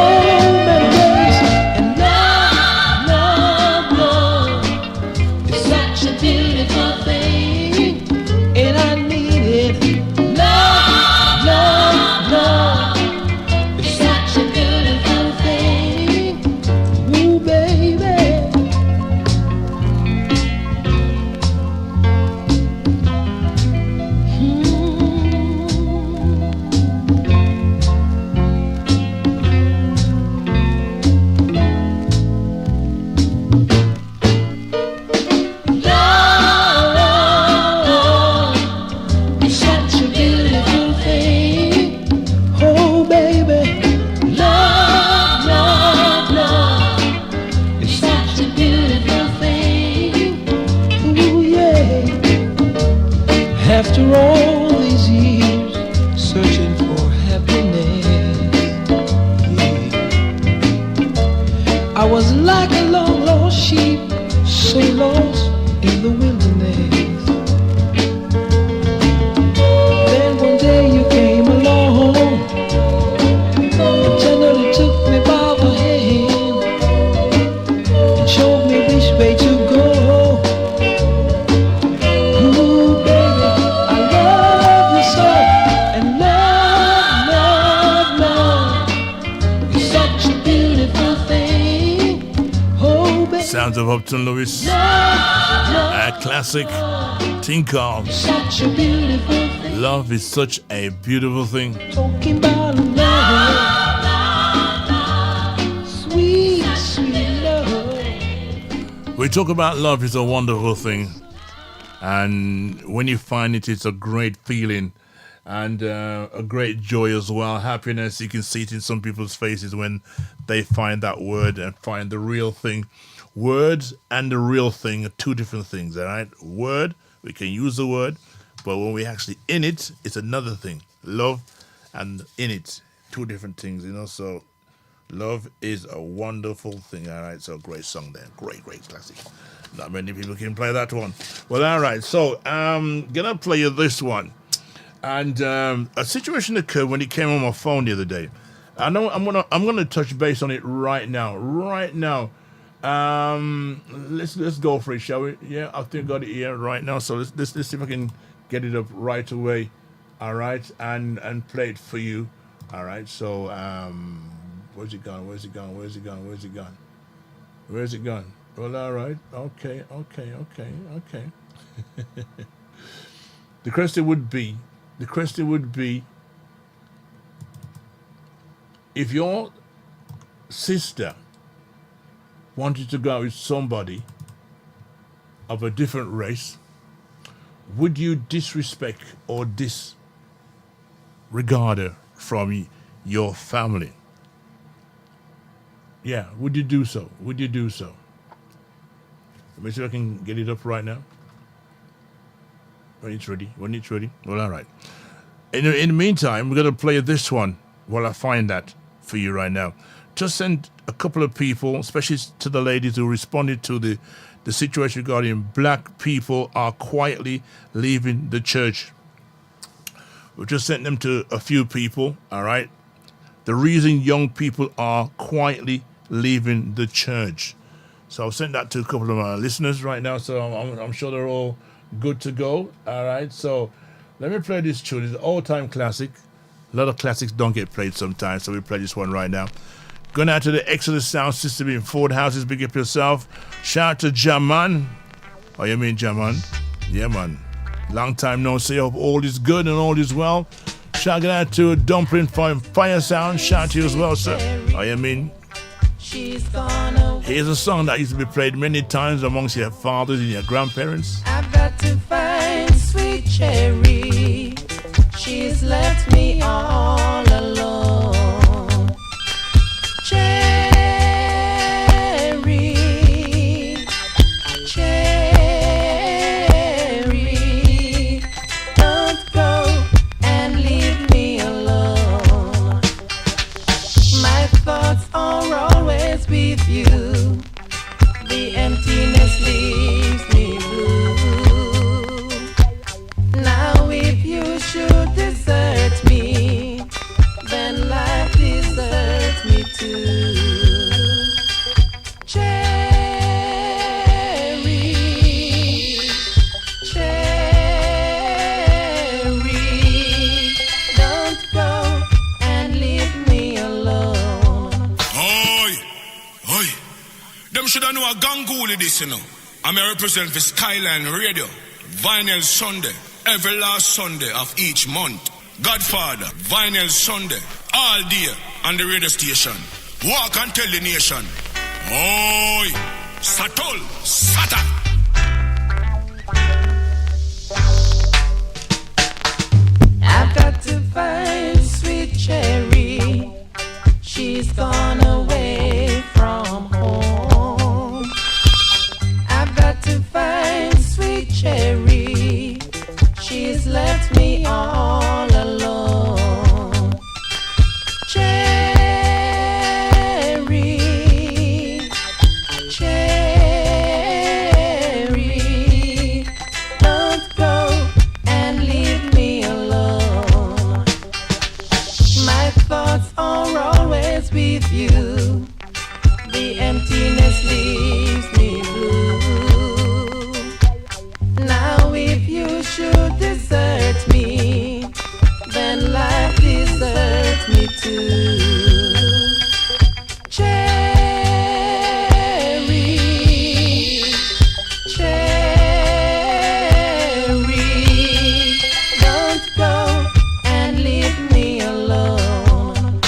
many ways. And love, love, love is such a beautiful thing. And I need it. Love, love, love is such a beautiful thing. Ooh, baby. Love, love, love is such a beautiful thing. Oh, baby. Love, love, love is such a beautiful thing. Ooh, yeah. After all these years searching for happiness, yeah, I was like a long lost sheep, so lost in the wilderness. Then one day you came along and tenderly took me by the hand and showed me which way to go. Ooh, baby, I love you so. And love, love, love is such a beautiful thing. Oh, baby. Sounds of Upton Lewis. A classic thing called Such a beautiful thing. Love is Such a Beautiful Thing. Talking about love, sweet, sweet love. We talk about love is a wonderful thing. And when you find it, it's a great feeling and a great joy as well. Happiness, you can see it in some people's faces when they find that word and find the real thing. Words and the real thing are two different things, all right? Word, we can use the word, but when we actually in it, it's another thing. Love and in it, two different things, you know? So love is a wonderful thing, all right? So great song there. Great, great classic. Not many people can play that one. Well, all right. So gonna play you this one. And a situation occurred when it came on my phone the other day. I know I'm gonna touch base on it right now. Right now. Let's go for it, shall we? Yeah, I think I got it here right now. So let's see if I can get it up right away. All right, and play it for you. All right. So where's it gone? Where's it gone? Where's it gone? Where's it gone? Where's it gone? Well, all right. Okay. The question would be, if your sister wanted to go out with somebody of a different race, would you disrespect or disregard her from your family? Yeah, would you do so? Would you do so? Let me see if I can get it up right now. When it's ready. Well, all right. In the meantime, we're going to play this one while I find that for you right now. just sent a couple of people, especially to the ladies who responded to the situation regarding black people are quietly leaving the church. We just sent them to a few people, all right? The reason young people are quietly leaving the church. So I've sent that to a couple of our listeners right now, so I'm sure they're all good to go, all right? So let me play this tune. It's an all-time classic. A lot of classics don't get played sometimes, so we play this one right now. Going out to the Exodus Sound System in Ford Houses. Big up yourself. Shout out to Jaman. Oh, you mean Jaman? Yeah, man. Long time no see. Hope all is good and all is well. Shout out to Dumpling from Fire Sound. Shout out to you as well, sir. Oh, you mean? Here's a song that used to be played many times amongst your fathers and your grandparents. I've got to find sweet cherry. She's left me all alone. Cherry, cherry, don't go and leave me alone. My thoughts are always with you. The emptiness leaves me blue. Now if you should desert me, then life deserts me too. Cherry, cherry, don't go and leave me alone. Oi, oi. Them should know a ganguli this, you know. I'm a represent for Skyline Radio, Vinyl Sunday, every last Sunday of each month. Godfather, Vinyl Sunday, all day on the radio station. Walk and tell the nation. Oi, Satol, Sata. I've got to find sweet cherry. She's gone away from home. I've got to find sweet cherry. She's left me all alone. Cherry, cherry, don't go and leave me alone. My thoughts are always with you. The emptiness leaves me blue. Now if you should desert me, then life deserts me too. Cherry, cherry, don't go and leave me alone.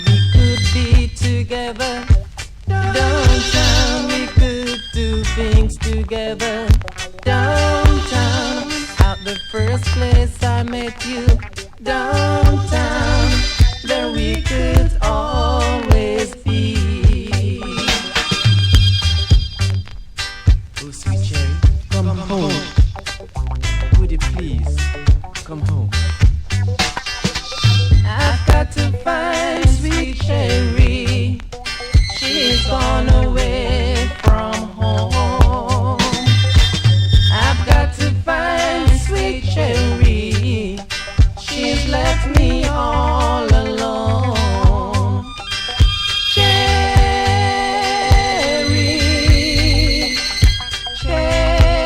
We could be together downtown. We could do things together downtown. At the first place I met you, downtown, there we could always be. Oh, sweet cherry, come home. Would you please come home? I've got to find sweet cherry. She's gone away from home. I've got to find sweet cherry. She's left me all alone. Cherry, cherry,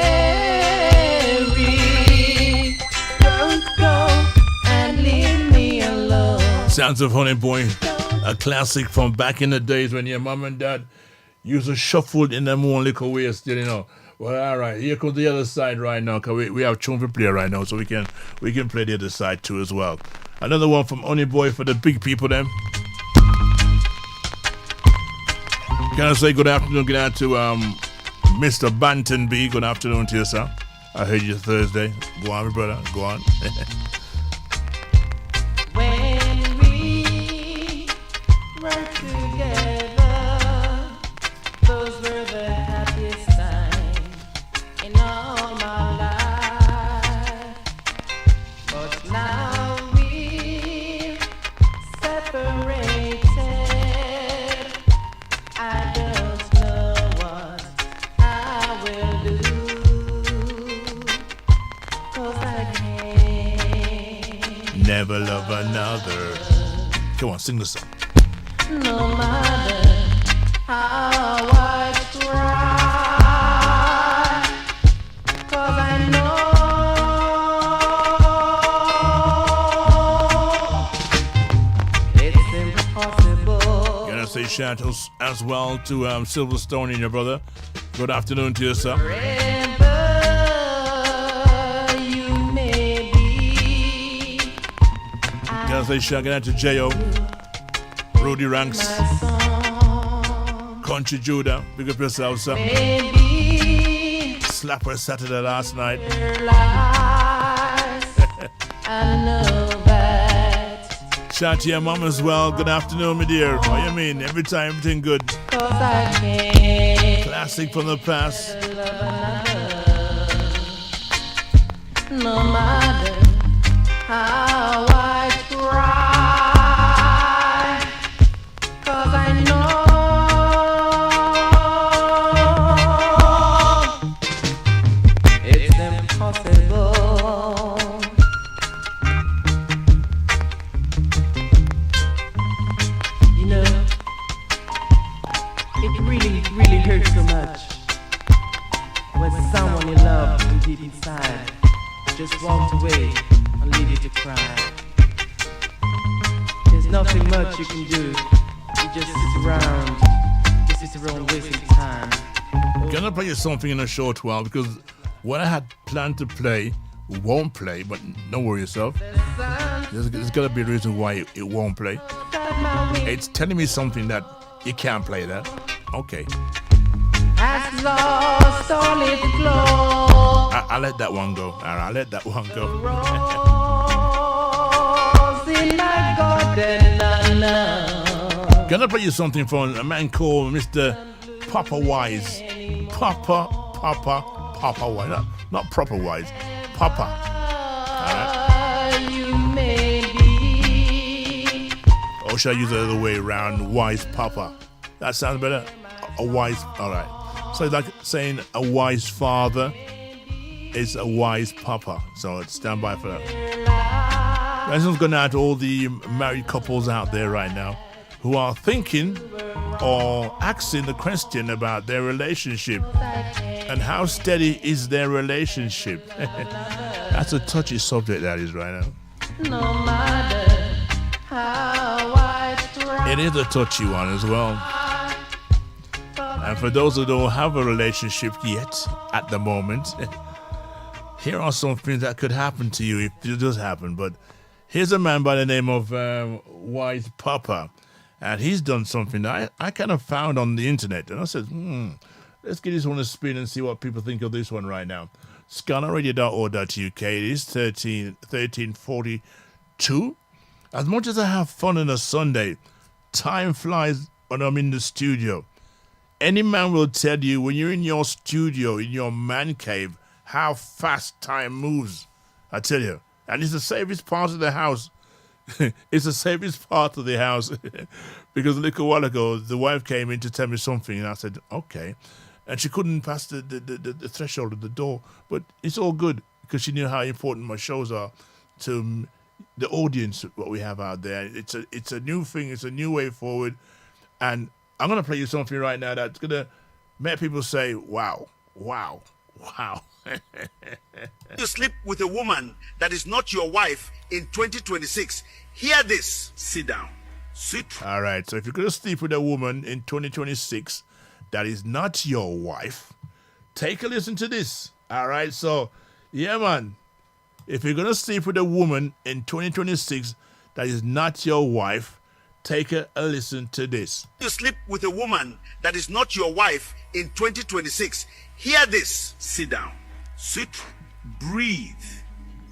don't go and leave me alone. Sounds of Honey Boy, a classic from back in the days when your mom and dad used to shuffle in them one little way still, you know. Well, all right, here comes the other side right now, because we have tune to play right now, so we can play the other side too as well. Another one from Honey Boy for the big people them. Can I say good afternoon, good out to Mr. Banton B. Good afternoon to you, sir. I heard you Thursday. Go on, my brother, go on. When we were together, those were the happiest times in all my life. But now we're separated. Never love another. Come on, sing the song. No matter how I try, 'cause I know it's impossible. Gonna say shout as well to Silverstone and your brother. Good afternoon to you, sir. You may be. Gonna say shout out to J.O. Rudy Ranks, Country Judah, big up yourself, sir. Slapper Saturday last night. Shout to your mom as well. Good afternoon, my dear. How you mean? Every time, everything good. Classic from the past. No matter how I try. Just walked away and leave you to cry. There's nothing much you can do. You just sit around wasting time. Gonna play you something in a short while because what I had planned to play won't play, but don't worry yourself. There's gotta be a reason why it won't play. It's telling me something that you can't play that. Okay. Has lost all its glow. I'll let that one go. I'll let that one go. Gonna play you something from a man called Mr. Papa Wise. Papa Wise. Not Proper Wise. Papa. Alright. You may be. Or should I use it the other way around? Wise Papa. That sounds better. A wise. Alright. So it's like saying a wise father is a wise papa. So stand by for that. This one's going out to all the married couples out there right now who are thinking or asking the question about their relationship and how steady is their relationship. That's a touchy subject that is right now. No matter how I try. It is a touchy one as well. And for those who don't have a relationship yet at the moment, here are some things that could happen to you if it does happen. But here's a man by the name of Wise Papa, and he's done something that I kind of found on the internet. And I said, let's give this one a spin and see what people think of this one right now. ScannerRadio.org.uk. It is 13:42. As much as I have fun on a Sunday, time flies when I'm in the studio. Any man will tell you when you're in your studio, in your man cave, how fast time moves. I tell you. And it's the safest part of the house. It's the safest part of the house. Because a little while ago, the wife came in to tell me something, and I said, okay. And she couldn't pass the threshold of the door. But it's all good, because she knew how important my shows are to the audience, what we have out there. It's a new thing. It's a new way forward. And I'm going to play you something right now that's going to make people say, wow, wow, wow. You sleep with a woman that is not your wife in 2026. Hear this. Sit down. Sit. All right. So if you're going to sleep with a woman in 2026 that is not your wife, take a listen to this. All right. So, yeah, man. If you're going to sleep with a woman in 2026 that is not your wife, take a listen to this. You sleep with a woman that is not your wife in 2026. Hear this. Sit down. Sit. Breathe.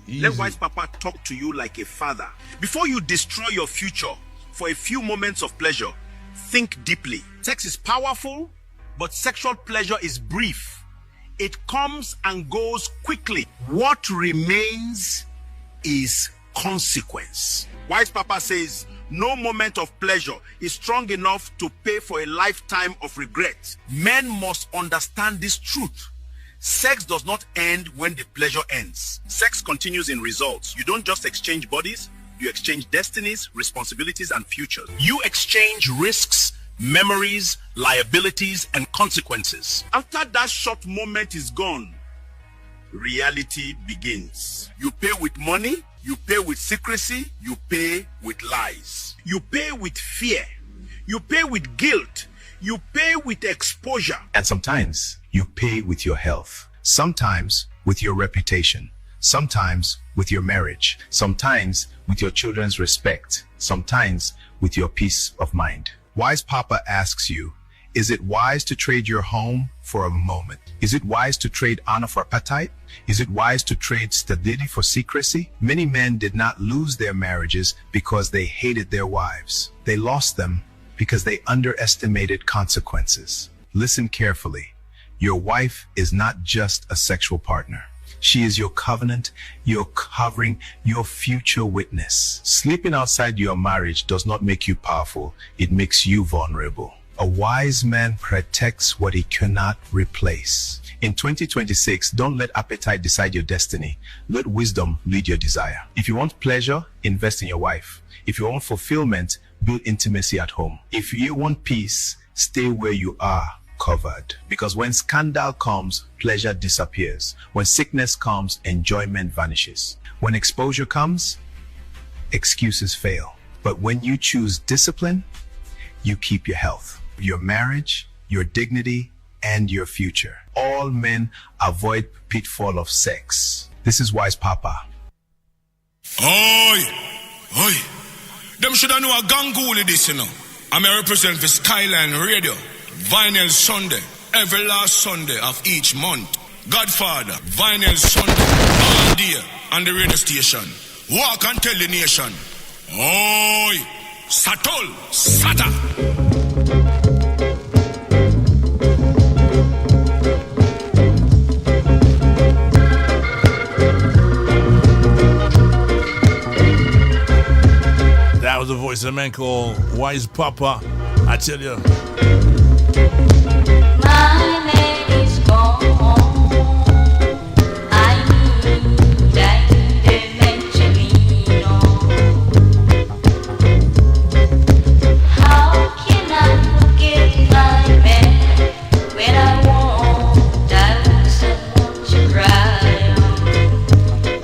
Easy. Let Wise Papa talk to you like a father. Before you destroy your future for a few moments of pleasure, think deeply. Sex is powerful, but sexual pleasure is brief. It comes and goes quickly. What remains is consequence. Wise Papa says, no moment of pleasure is strong enough to pay for a lifetime of regret. Men must understand this truth. Sex does not end when the pleasure ends. Sex continues in results. You don't just exchange bodies, you exchange destinies, responsibilities, and futures. You exchange risks, memories, liabilities, and consequences. After that short moment is gone, reality begins. You pay with money, you pay with secrecy, you pay with lies. You pay with fear, you pay with guilt, you pay with exposure. And sometimes you pay with your health, sometimes with your reputation, sometimes with your marriage, sometimes with your children's respect, sometimes with your peace of mind. Wise Papa asks you, is it wise to trade your home for a moment? Is it wise to trade honor for appetite? Is it wise to trade stability for secrecy? Many men did not lose their marriages because they hated their wives. They lost them because they underestimated consequences. Listen carefully. Your wife is not just a sexual partner. She is your covenant, your covering, your future witness. Sleeping outside your marriage does not make you powerful. It makes you vulnerable. A wise man protects what he cannot replace. In 2026, don't let appetite decide your destiny. Let wisdom lead your desire. If you want pleasure, invest in your wife. If you want fulfillment, build intimacy at home. If you want peace, stay where you are, covered. Because when scandal comes, pleasure disappears. When sickness comes, enjoyment vanishes. When exposure comes, excuses fail. But when you choose discipline, you keep your health, your marriage, your dignity, and your future. All men avoid pitfall of sex. This is Wise Papa. Oi! Oi! Them shoulda know a gangooli this, you know. I'm a represent for Skyline Radio, Vinyl Sunday, every last Sunday of each month. Godfather, Vinyl Sunday, all day on the radio station. Walk and tell the nation. Oi! Satol! Sata! That was the voice of a man called Wise Papa. I tell you. My name is gone. I need eventually know. How can I forget my man when I want someone to cry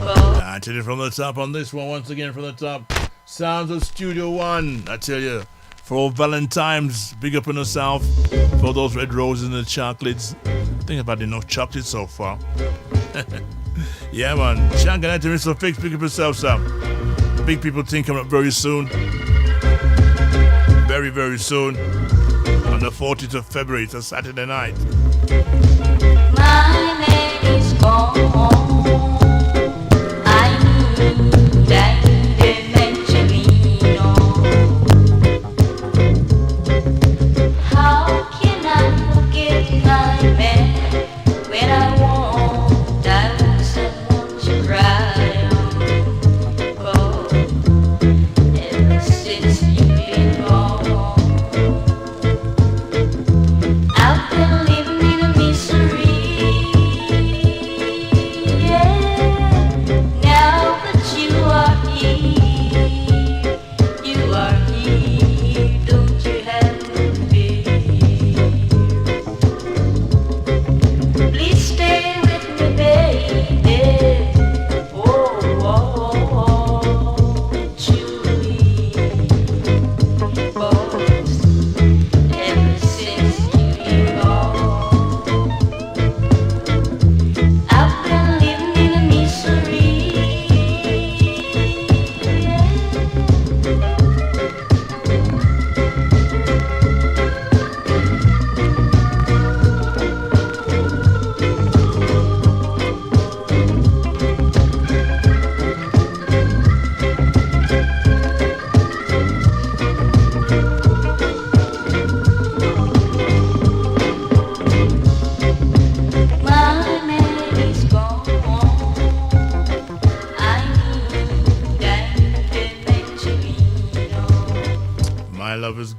on? I tell you from the top on this one, once again from the top. Sounds of Studio One, I tell you, for all Valentine's, big up in the South, for those red roses and the chocolates. I think I've had enough chocolate so far. Yeah, man. Shank and Mr. Fix, pick up yourself, Sam. Big people think coming up very soon. Very, very soon. On the 14th of February, it's a Saturday night. My name is gone. I need that.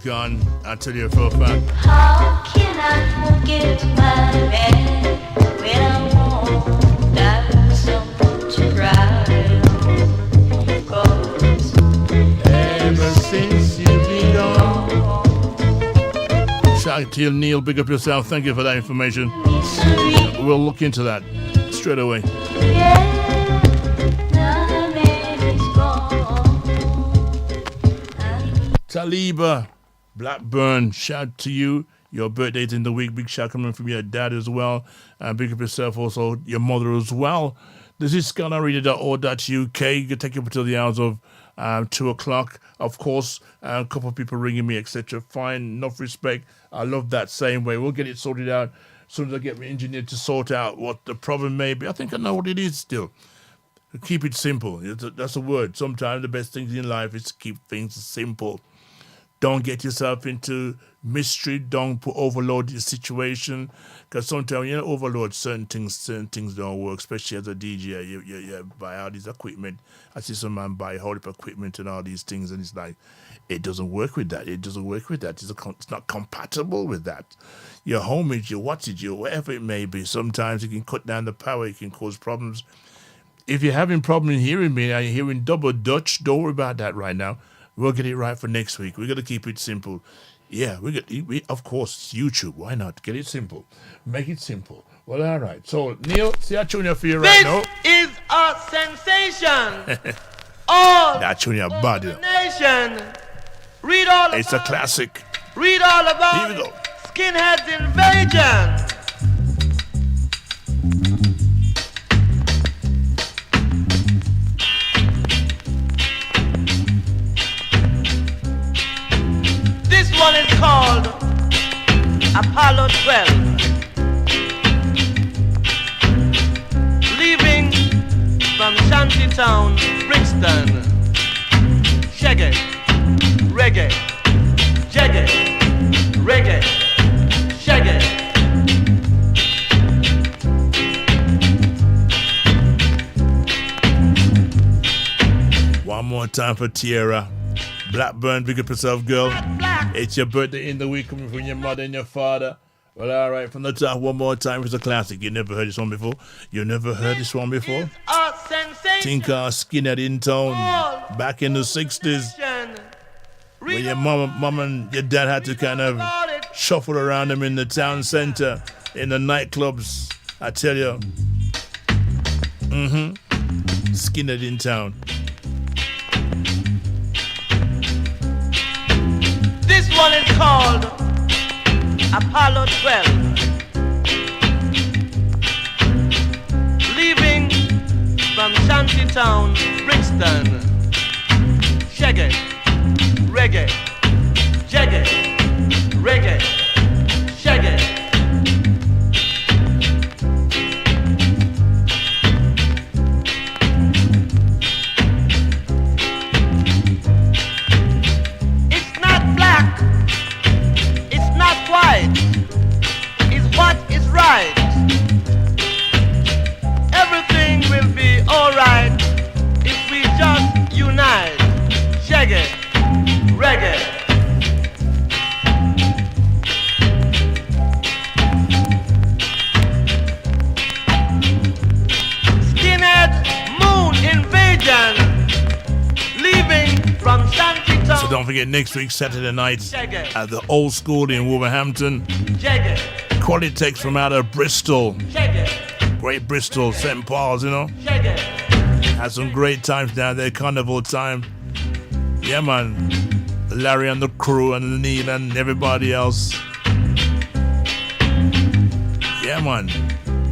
Gone, I tell you for a fact. How can I forget my man when I want that someone to cry on. 'Cause ever since you've been gone. Shout out to you, Neil. Big up yourself. Thank you for that information. We'll look into that straight away. Taliba Blackburn, shout out to you. Your birthday's in the week. Big shout coming from your dad as well. Big up yourself also, your mother as well. This is ScannerRadio.org.uk. You can take you up until the hours of 2 o'clock. Of course, a couple of people ringing me, etc. Fine, enough respect. I love that same way. We'll get it sorted out as soon as I get my engineer to sort out what the problem may be. I think I know what it is still. Keep it simple. That's a word. Sometimes the best things in life is to keep things simple. Don't get yourself into mystery. Don't overload your situation. Because sometimes you overload certain things don't work, especially as a DJ. You buy all this equipment. I see some man buy a whole heap of equipment and all these things, and it's like, it doesn't work with that. It doesn't work with that. It's not compatible with that. Your homage, your wattage, your whatever it may be, sometimes you can cut down the power. It can cause problems. If you're having problems hearing me and you're hearing double Dutch, don't worry about that right now. We'll get it right for next week. We're going to keep it simple. Yeah, we of course, it's YouTube. Why not? Get it simple. Make it simple. Well, all right. So, Neil, see that tune for you right now? This is a sensation. All that tune your body. Nation. Read all about it's a classic. Read all about Here we go. Skinheads Invasion. This one is called Apollo 12. Leaving from Shantytown, Brixton. Shaggy, reggae, jaggy, reggae, shaggy. One more time for Tierra. Blackburn, big up yourself, girl. It's your birthday in the week coming from your mother and your father. Well, all right, from the top, one more time. It's a classic. You never heard this one before? You never heard this one before? Tinker Skinhead in town back in the 60s. When your mom and your dad had to kind of shuffle around them in the town center, in the nightclubs. I tell you. Skinhead in town. This one is called Apollo 12. Leaving from Shantytown, Brixton. Shaggy, reggae, jaggy, reggae, shaggy. Is what is right. Everything will be alright if we just unite. Shaggy, reggae. Skinhead moon invasion. Leaving from Shantytown. So don't forget next week, Saturday night, at the Old School in Wolverhampton. Quality takes from out of Bristol. Great Bristol, St. Paul's, you know. Had some great times down there, carnival time. Yeah, man. Larry and the crew and Neil and everybody else. Yeah, man.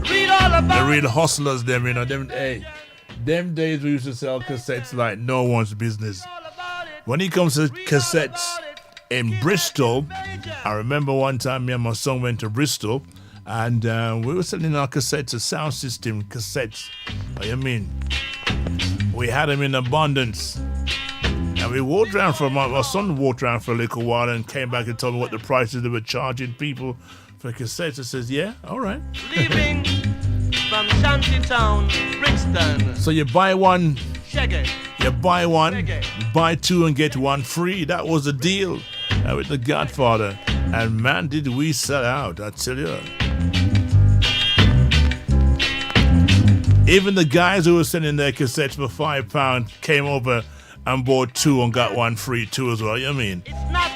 The real hustlers, them, you know. Them days we used to sell cassettes like no one's business. When it comes to cassettes in Bristol, I remember one time me and my son went to Bristol and we were selling our cassettes, a sound system cassettes. What do you mean? We had them in abundance. And we walked around my son walked around for a little while and came back and told me what the prices they were charging people for cassettes. I says, yeah, all right. Leaving from Shantytown, Brixton. So you buy one, Shaggy. you buy one, buy two and get one free. That was the deal with the Godfather. And man, did we sell out, I tell you. Even the guys who were sending their cassettes for £5 came over and bought 2 and got 1 free too as well. You know what I mean?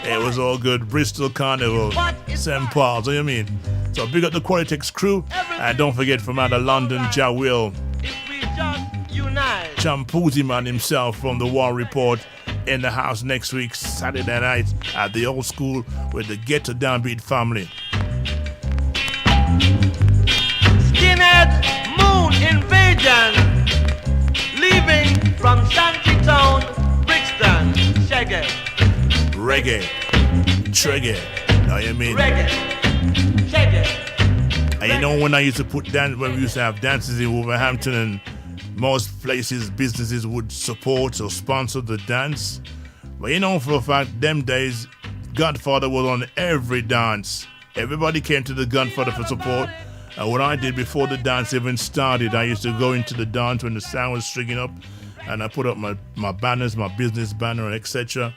It was all good. Bristol Carnival, St. Paul's. You know what I mean? So big up the Qualitex crew. And don't forget from out of London, Jawil Champuzi man himself from the War Report in the house next week, Saturday night at the old school with the Ghetto Downbeat family. Skinhead Moon Invasion, leaving from Shantytown, Brixton, Shaggy. Reggae, Treggae, know what I mean? Reggae, Shaggy. And you know when I used to when we used to have dances in Wolverhampton and most places, businesses would support or sponsor the dance. But you know for a fact, them days, Godfather was on every dance. Everybody came to the Godfather for support. And what I did before the dance even started, I used to go into the dance when the sound was stringing up, and I put up my banners, my business banner, etc.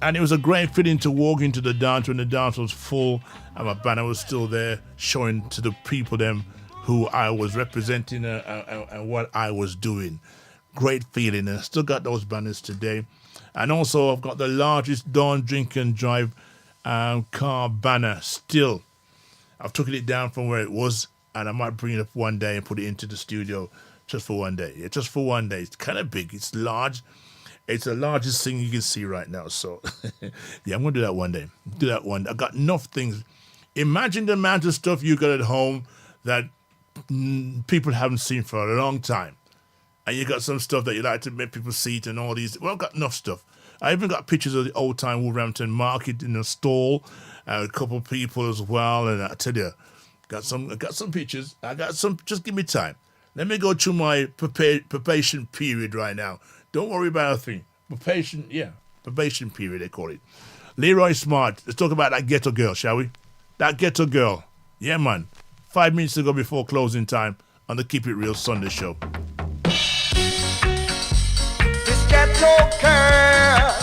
And it was a great feeling to walk into the dance when the dance was full and my banner was still there, showing to the people them who I was representing and what I was doing. Great feeling. And I still got those banners today. And also I've got the largest Dawn Drink and Drive car banner still. I've taken it down from where it was, and I might bring it up one day and put it into the studio just for one day. Yeah, just for one day. It's kind of big. It's large. It's the largest thing you can see right now. So, yeah, I'm going to do that one day. Do that one. I got enough things. Imagine the amount of stuff you got at home that people haven't seen for a long time. And you got some stuff that you like to make people see it and all these. Well, I've got enough stuff. I even got pictures of the old time Wolverhampton market in a stall. A couple of people as well. And I tell you, I got some pictures. I got some. Just give me time. Let me go through my probation period right now. Don't worry about a thing. Probation period, they call it. Leroy Smart. Let's talk about that ghetto girl, shall we? That ghetto girl. Yeah, man. 5 minutes to go before closing time on the Keep It Real Sunday show. This ghetto girl,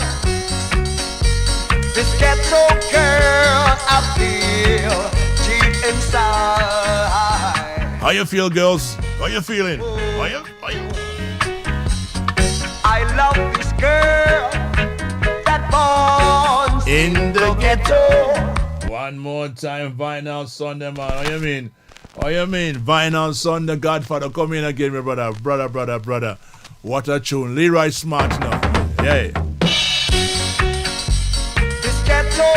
I feel deep inside. How you feel, girls? How you feeling? How you? I love this girl that born in the ghetto. One more time, Vinyl Sunday, man. What you mean? Vinyl Sunday, Godfather, come in again, my brother. What a tune. Leroy Smart now. Yeah. This ghetto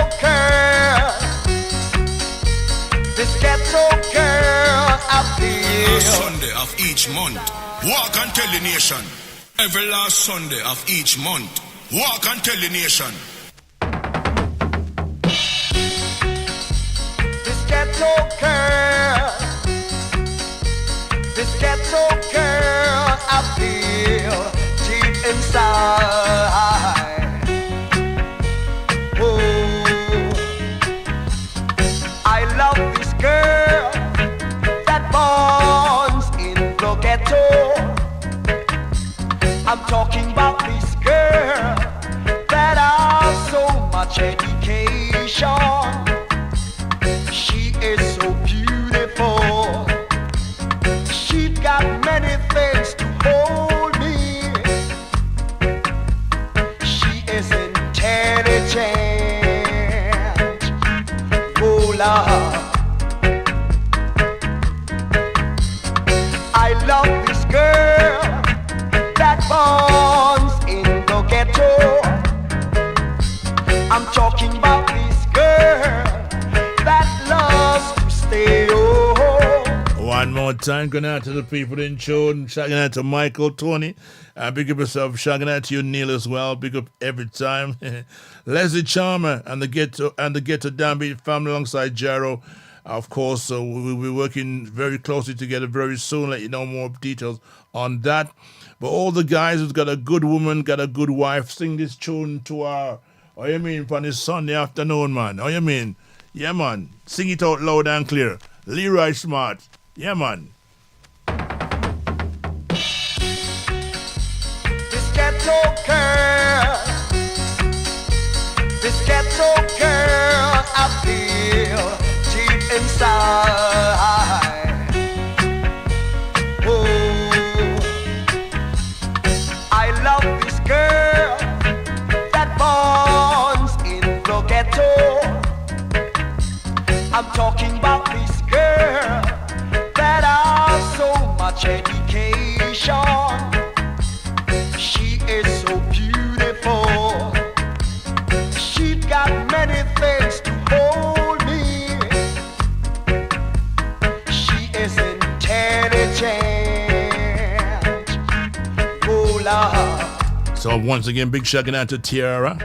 girl, I feel. Last Sunday of each month, walk and tell the nation. Every last Sunday of each month, walk and tell the nation. This ghetto girl, I feel deep inside. Oh, I love this girl that born in the ghetto. I'm talking about this girl that has so much education. She is so beautiful. She got many things to hold me. She is intelligent. Oh Lord, I love this girl that born in the ghetto. I'm talking about this girl that loves to stay home. One more time, going out to the people in tune. Shouting out to Michael, Tony. Big up yourself. Shouting out to you, Neil, as well. Big up every time. Leslie Charmer and the Ghetto Downbeat family alongside Jaro. Of course, so we'll be working very closely together very soon. Let you know more details on that. But all the guys who's got a good woman, got a good wife, sing this tune to our, what you mean, on this Sunday afternoon, man. What you mean? Yeah, man. Sing it out loud and clear. Leroy Smart. Yeah, man. This ghetto girl, I feel deep inside. Oh, I love this girl that borns in the ghetto. I'm talking about this girl that has so much education. She is so beautiful. She got many things to hold me. She is intelligent. Oh Lord. So once again, big shout out to Tiara.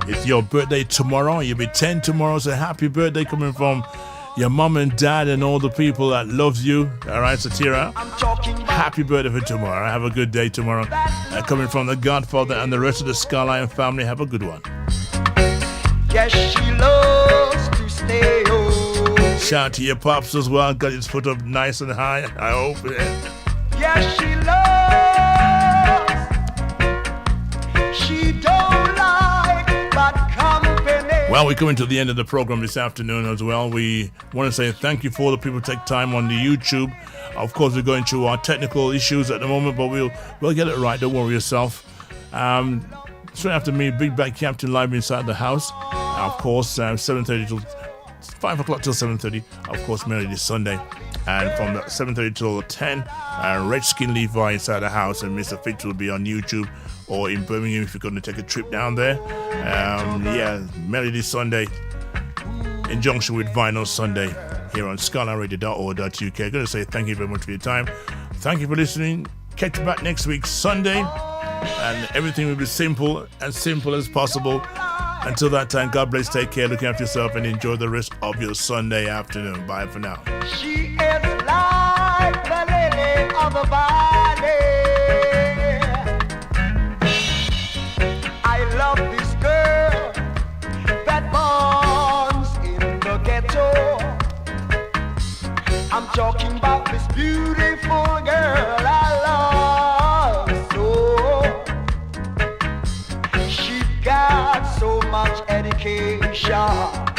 It's your birthday tomorrow. You'll be 10 tomorrow, so happy birthday coming from your mom and dad and all the people that loves you. All right, so Tiara, happy birthday for tomorrow. Have a good day tomorrow. Coming from the Godfather and the rest of the Skyline family, have a good one. Yes, she loves to stay home. Shout to your pops as well. Got his foot up nice and high, I hope. Yes, she loves. She don't like bad company. Well, we're coming to the end of the program this afternoon as well. We want to say thank you for the people who take time on the YouTube. Of course, we're going through our technical issues at the moment, but we'll get it right. Don't worry yourself. Straight after me, Big Bad Captain live inside the house. Of course, 7:30 till 5 o'clock till 7:30. Of course, Melody Sunday. And from 7:30 till 10, Redskin Levi inside the house, and Mr. Fitz will be on YouTube or in Birmingham if you're going to take a trip down there. Melody Sunday in junction with Vinyl Sunday here on skylineradio.org.uk. I'm going to say thank you very much for your time. Thank you for listening. Catch you back next week, Sunday, and everything will be simple as possible. Until that time, God bless, take care, look after yourself, and enjoy the rest of your Sunday afternoon. Bye for now. She is like the lily of the valley. I love this girl that borns in the ghetto. I'm talking about this beautiful girl I love so. She got so much education.